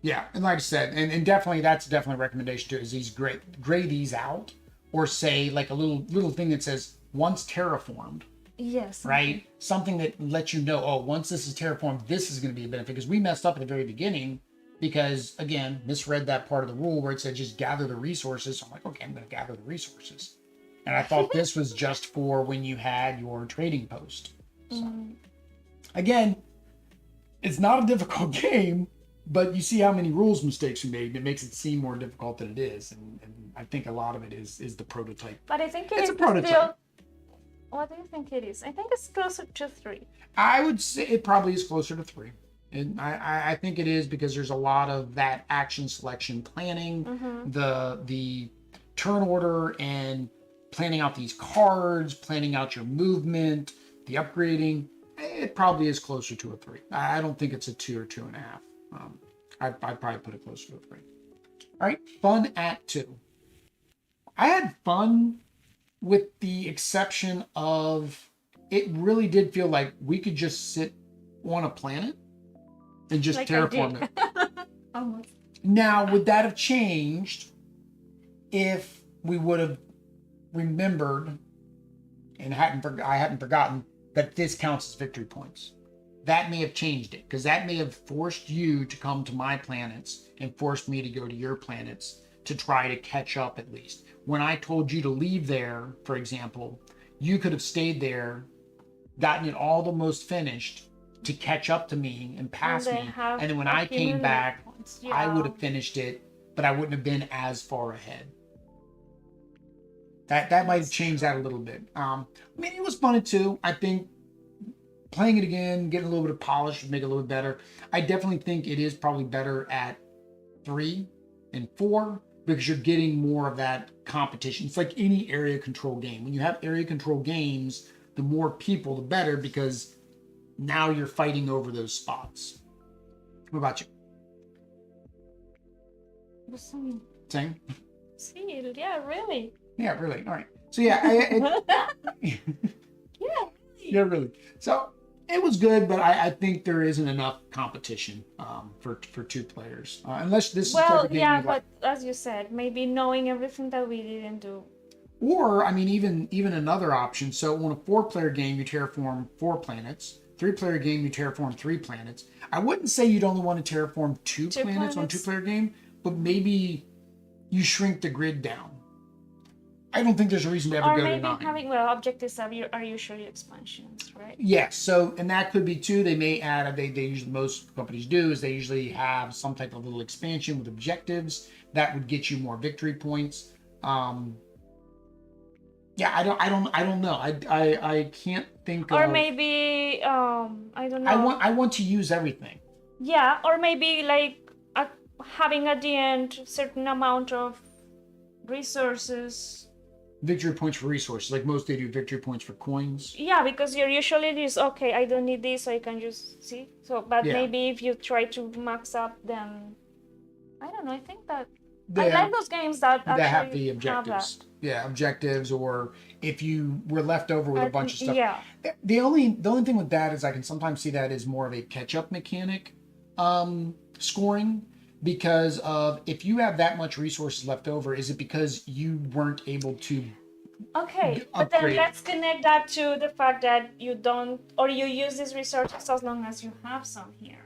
Yeah, and like I said, and definitely that's definitely a recommendation too. Is these gray these out, or say like a little thing that says once terraformed. Yes. Right? Something that lets you know, once this is terraformed, this is going to be a benefit. Because we messed up at the very beginning because, again, misread that part of the rule where it said just gather the resources. So I'm like, okay, I'm going to gather the resources. And I thought this was just for when you had your trading post. So, again, it's not a difficult game, but you see how many rules mistakes we made. And it makes it seem more difficult than it is. And I think a lot of it is the prototype. But I think it's a prototype. What do you think it is? I think it's closer to 3. I would say it probably is closer to 3. And I think it is because there's a lot of that action selection planning, the turn order and planning out these cards, planning out your movement, the upgrading. It probably is closer to a 3. I don't think it's a 2 or 2.5. I'd probably put it closer to a 3. All right, fun at 2. I had fun with the exception of it really did feel like we could just sit on a planet and just terraform it. Almost. Now, would that have changed if we would have remembered and I hadn't forgotten that this counts as victory points? That may have changed it because that may have forced you to come to my planets and forced me to go to your planets to try to catch up at least. When I told you to leave there, for example, you could have stayed there, gotten it almost finished to catch up to me and pass me. And then when I came back, I would have finished it, but I wouldn't have been as far ahead. That might have changed that a little bit. I mean, it was fun at 2. I think playing it again, getting a little bit of polish would make it a little bit better. I definitely think it is probably better at 3 and 4. Because you're getting more of that competition. It's like any area control game. When you have area control games, the more people, the better, because now you're fighting over those spots. What about you? Same. Same? See, yeah, really. Yeah, really. All right. So yeah, Yeah. yeah, really. So it was good, but I think there isn't enough competition for two players. Unless this is the type Well, of game yeah, you like. but as you said, maybe knowing everything that we didn't do. Or, I mean, even another option. So on a 4-player game, you terraform 4 planets. 3-player game, you terraform 3 planets. I wouldn't say you'd only want to terraform two Two planets on a planets. 2-player game, but maybe you shrink the grid down. I don't think there's a reason to ever Or go to maybe 9. having, well, objectives are usually expansions, right? Yes, so and that could be too. They may add. They usually, most companies do is they usually have some type of little expansion with objectives that would get you more victory points. Yeah, I don't know. I can't think Or of. maybe, I don't I know. want to use everything. Yeah, or maybe like having at the end certain amount of resources. Victory points for resources, like most they do victory points for coins. Yeah, because you're usually just okay. I don't need this, so I can just see. So, but Yeah. maybe if you try to max up, then I don't know. I think that I Yeah, like those games that that have actually the objectives. Yeah, objectives, or if you were left over with a bunch of stuff. Yeah. The only thing with that is I can sometimes see that as more of a catch up mechanic, scoring, because of if you have that much resources left over, is it because you weren't able to Okay, but then upgrade? let's connect that to the fact that you don't, or you use these resources as long as you have some here.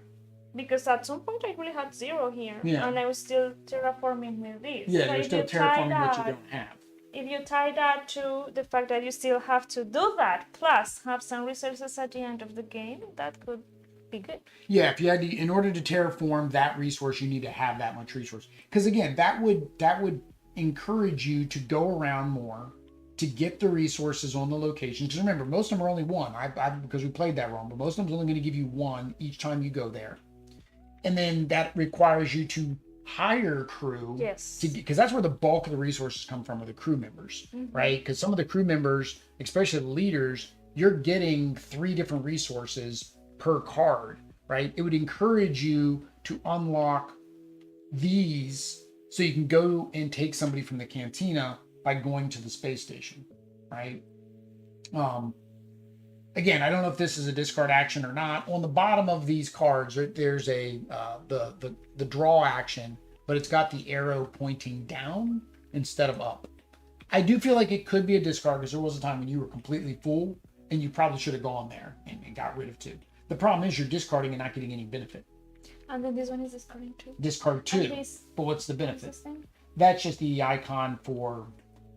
Because at some point I really had 0 here, Yeah. and I was still terraforming with this. Yeah, So you're if still you tie terraforming what you that, don't have. if you tie that to the fact that you still have to do that, plus have some resources at the end of the game, that could be good. Yeah, if you had to, in order to terraform that resource, you need to have that much resource. Because again, that would encourage you to go around more to get the resources on the locations. Because remember, most of them are only one. Because we played that wrong, but most of them are only going to give you one each time you go there. And then that requires you to hire crew. Yes. Because that's where the bulk of the resources come from, are the crew members, right? Because some of the crew members, especially the leaders, you're getting 3 different resources per card, right? It would encourage you to unlock these so you can go and take somebody from the cantina by going to the space station, right? Again, I don't know if this is a discard action or not. On the bottom of these cards, there's a the draw action, but it's got the arrow pointing down instead of up. I do feel like it could be a discard because there was a time when you were completely full and you probably should have gone there and got rid of 2. The problem is you're discarding and not getting any benefit. And then this one is discarding 2. Discard 2, this, but what's the benefit? That's just the icon for.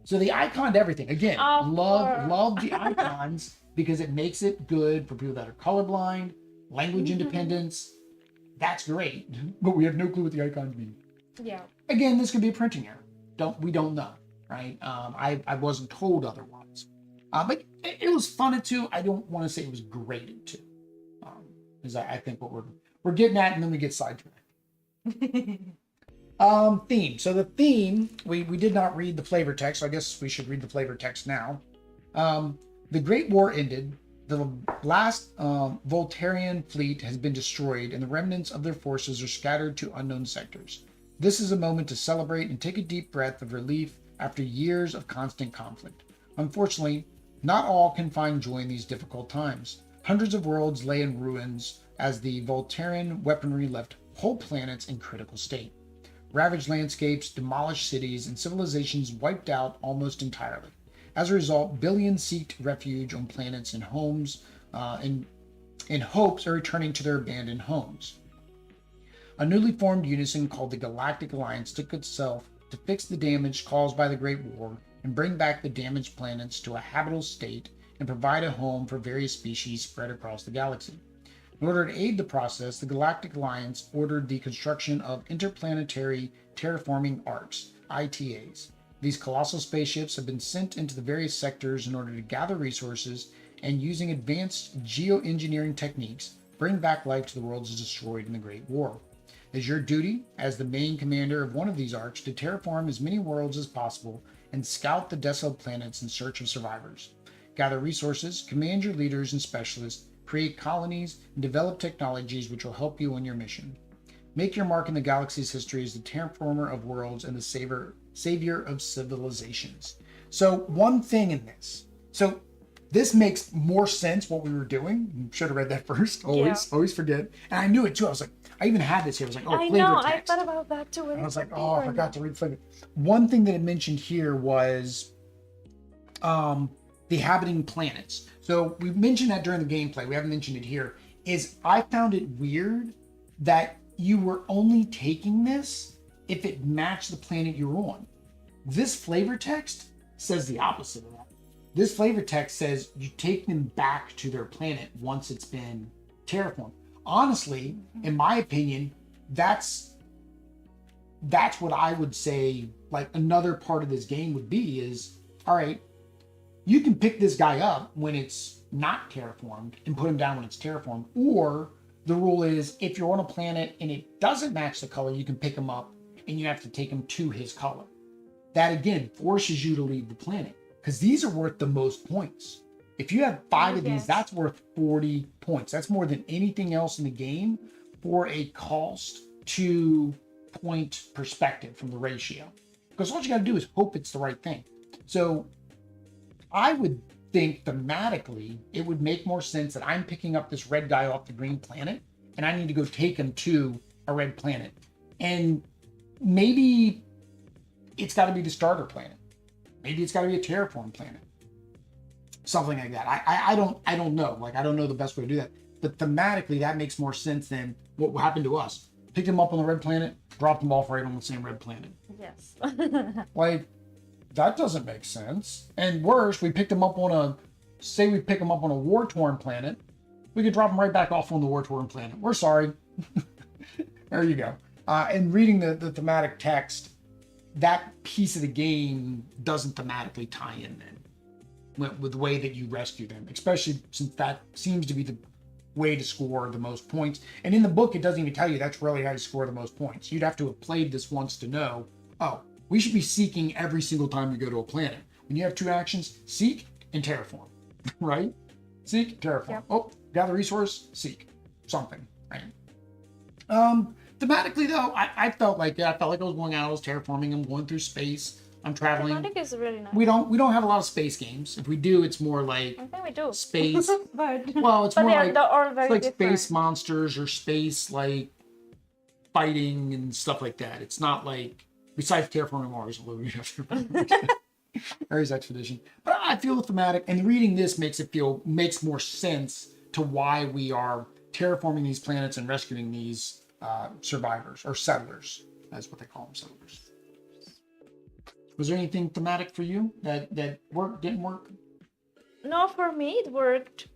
So the icon to everything. Again, love the icons because it makes it good for people that are colorblind, language independence. That's great, but we have no clue what the icons mean. Yeah. Again, this could be a printing error. We don't know, right? I wasn't told otherwise. But it was fun at 2. I don't want to say it was great at 2. Because I think what we're getting at, and then we get sidetracked. Theme. So the theme, we did not read the flavor text, so I guess we should read the flavor text now. The Great War ended. The last Voltarian fleet has been destroyed, and the remnants of their forces are scattered to unknown sectors. This is a moment to celebrate and take a deep breath of relief after years of constant conflict. Unfortunately, not all can find joy in these difficult times. Hundreds of worlds lay in ruins as the Voltarian weaponry left whole planets in critical state. Ravaged landscapes, demolished cities, and civilizations wiped out almost entirely. As a result, billions seeked refuge on planets and homes, in hopes of returning to their abandoned homes. A newly formed unison called the Galactic Alliance took itself to fix the damage caused by the Great War and bring back the damaged planets to a habitable state and provide a home for various species spread across the galaxy. In order to aid the process, the Galactic Alliance ordered the construction of interplanetary terraforming arcs, ITAs. These colossal spaceships have been sent into the various sectors in order to gather resources and, using advanced geoengineering techniques, bring back life to the worlds destroyed in the Great War. It is your duty, as the main commander of one of these arcs, to terraform as many worlds as possible and scout the desolate planets in search of survivors. Gather resources, command your leaders and specialists, create colonies, and develop technologies which will help you on your mission. Make your mark in the galaxy's history as the terraformer of worlds and the savior of civilizations. So one thing in this. So this makes more sense what we were doing. Should have read that first. Always forget. And I knew it too. I was like, I even had this here. I was like, oh, I flavor know, text. I thought about that too. And I was like, oh, I forgot to read flavor. One thing that it mentioned here was the habiting planets. So we mentioned that during the gameplay. We haven't mentioned it here. Is I found it weird that you were only taking this if it matched the planet you're on. This flavor text says the opposite of that. This flavor text says you take them back to their planet once it's been terraformed. Honestly, in my opinion, that's what I would say, like another part of this game would be is, all right, you can pick this guy up when it's not terraformed and put him down when it's terraformed, or the rule is if you're on a planet and it doesn't match the color, you can pick him up and you have to take him to his color. That again forces you to leave the planet because these are worth the most points. If you have 5 of these, that's worth 40 points. That's more than anything else in the game for a cost to point perspective from the ratio. Because all you got to do is hope it's the right thing. So I would think thematically, it would make more sense that I'm picking up this red guy off the green planet and I need to go take him to a red planet. And maybe it's got to be the starter planet. Maybe it's got to be a terraform planet. Something like that. I don't know. Like, I don't know the best way to do that. But thematically, that makes more sense than what happened to us. Picked him up on the red planet, dropped him off right on the same red planet. Yes. Like, that doesn't make sense. And worse, we picked him up on we pick him up on a war-torn planet, we could drop him right back off on the war-torn planet. We're sorry. There you go. And reading the thematic text, that piece of the game doesn't thematically tie in then with the way that you rescue them, especially since that seems to be the way to score the most points. And in the book, it doesn't even tell you that's really how you score the most points. You'd have to have played this once to know, oh, we should be seeking every single time you go to a planet. When you have 2 actions, seek and terraform, right? Seek, terraform. Yep. Oh, gather resource, seek, something, right? Thematically though, I felt like I was going out, I was terraforming, I'm going through space, I'm traveling. Thematic is really nice. We don't have a lot of space games. If we do, it's more like I think we do. Space. but well, it's more they're all very it's like different. space monsters or space like fighting and stuff like that. It's not like besides terraforming Mars, although we have Ares expedition. But I feel the thematic and reading this makes more sense to why we are terraforming these planets and rescuing these survivors or settlers. That's what they call them, settlers. Was there anything thematic for you that worked, didn't work? No, for me it worked.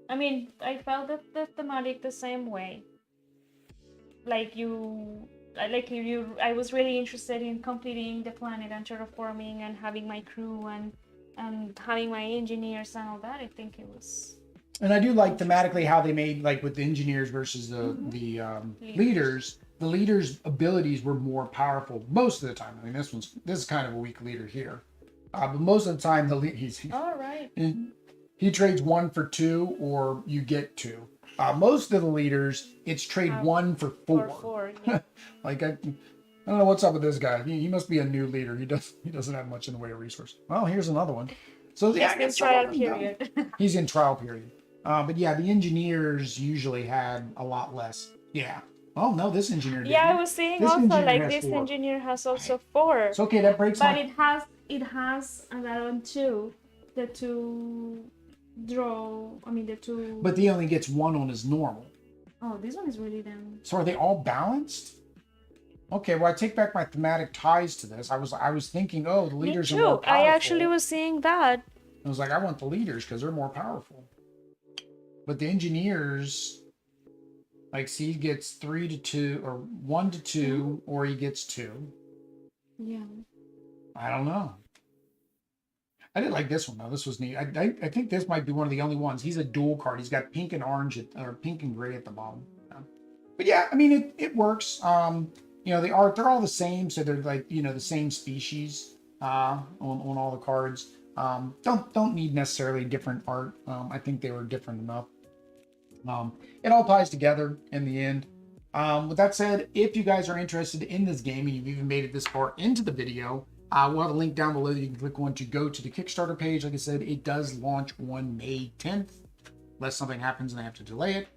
I mean, I felt that the thematic the same way. I was really interested in completing the planet and terraforming and having my crew and having my engineers and all that. I think it was. And I do like thematically how they made, like with the engineers versus the leaders. The leader's abilities were more powerful most of the time. I mean, this is kind of a weak leader here, but most of the time he's all right. He trades 1 for 2, or you get 2. Most of the leaders, it's trade 1 for 4. For 4 yeah. Like I don't know what's up with this guy. He must be a new leader. He doesn't have much in the way of resource. Well, here's another one. So yeah, he's in trial period. He's in trial period. But yeah, the engineers usually had a lot less. Yeah. Oh no, this engineer did. Yeah, I was saying this also like this 4. Engineer has also 4. It's okay, that breaks. But it has an add-on too. The 2 draw. I mean the 2. But he only gets 1 on his normal. Oh, this one is really down. So are they all balanced? Okay, well I take back my thematic ties to this. I was thinking, oh, the leaders are more powerful. I actually was seeing that. I was like, I want the leaders because they're more powerful. But the engineers, like, see, he gets 3 to 2 or 1 to 2, or he gets 2. Yeah. I don't know. I did like this one though. This was neat. I think this might be one of the only ones. He's a dual card. He's got pink and orange or pink and gray at the bottom. But yeah, I mean it works. The art, they're all the same, so they're like the same species on all the cards. Don't need necessarily different art. I think they were different enough. It all ties together in the end. With that said, if you guys are interested in this game and you've even made it this far into the video, we'll have a link down below that you can click on to go to the Kickstarter page. Like I said, it does launch on May 10th, unless something happens and they have to delay it.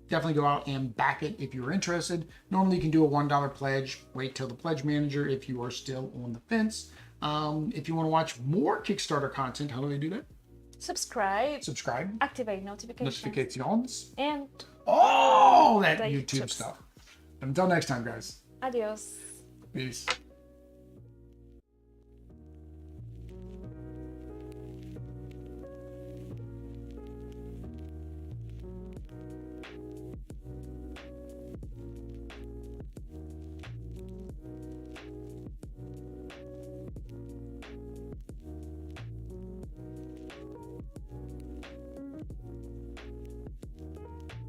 Definitely go out and back it if you're interested. Normally you can do a $1 pledge. Wait till the pledge manager if you are still on the fence. If you want to watch more Kickstarter content, how do they do that? Subscribe. Activate notifications. And all that YouTube stuff. Until next time, guys. Adios. Peace.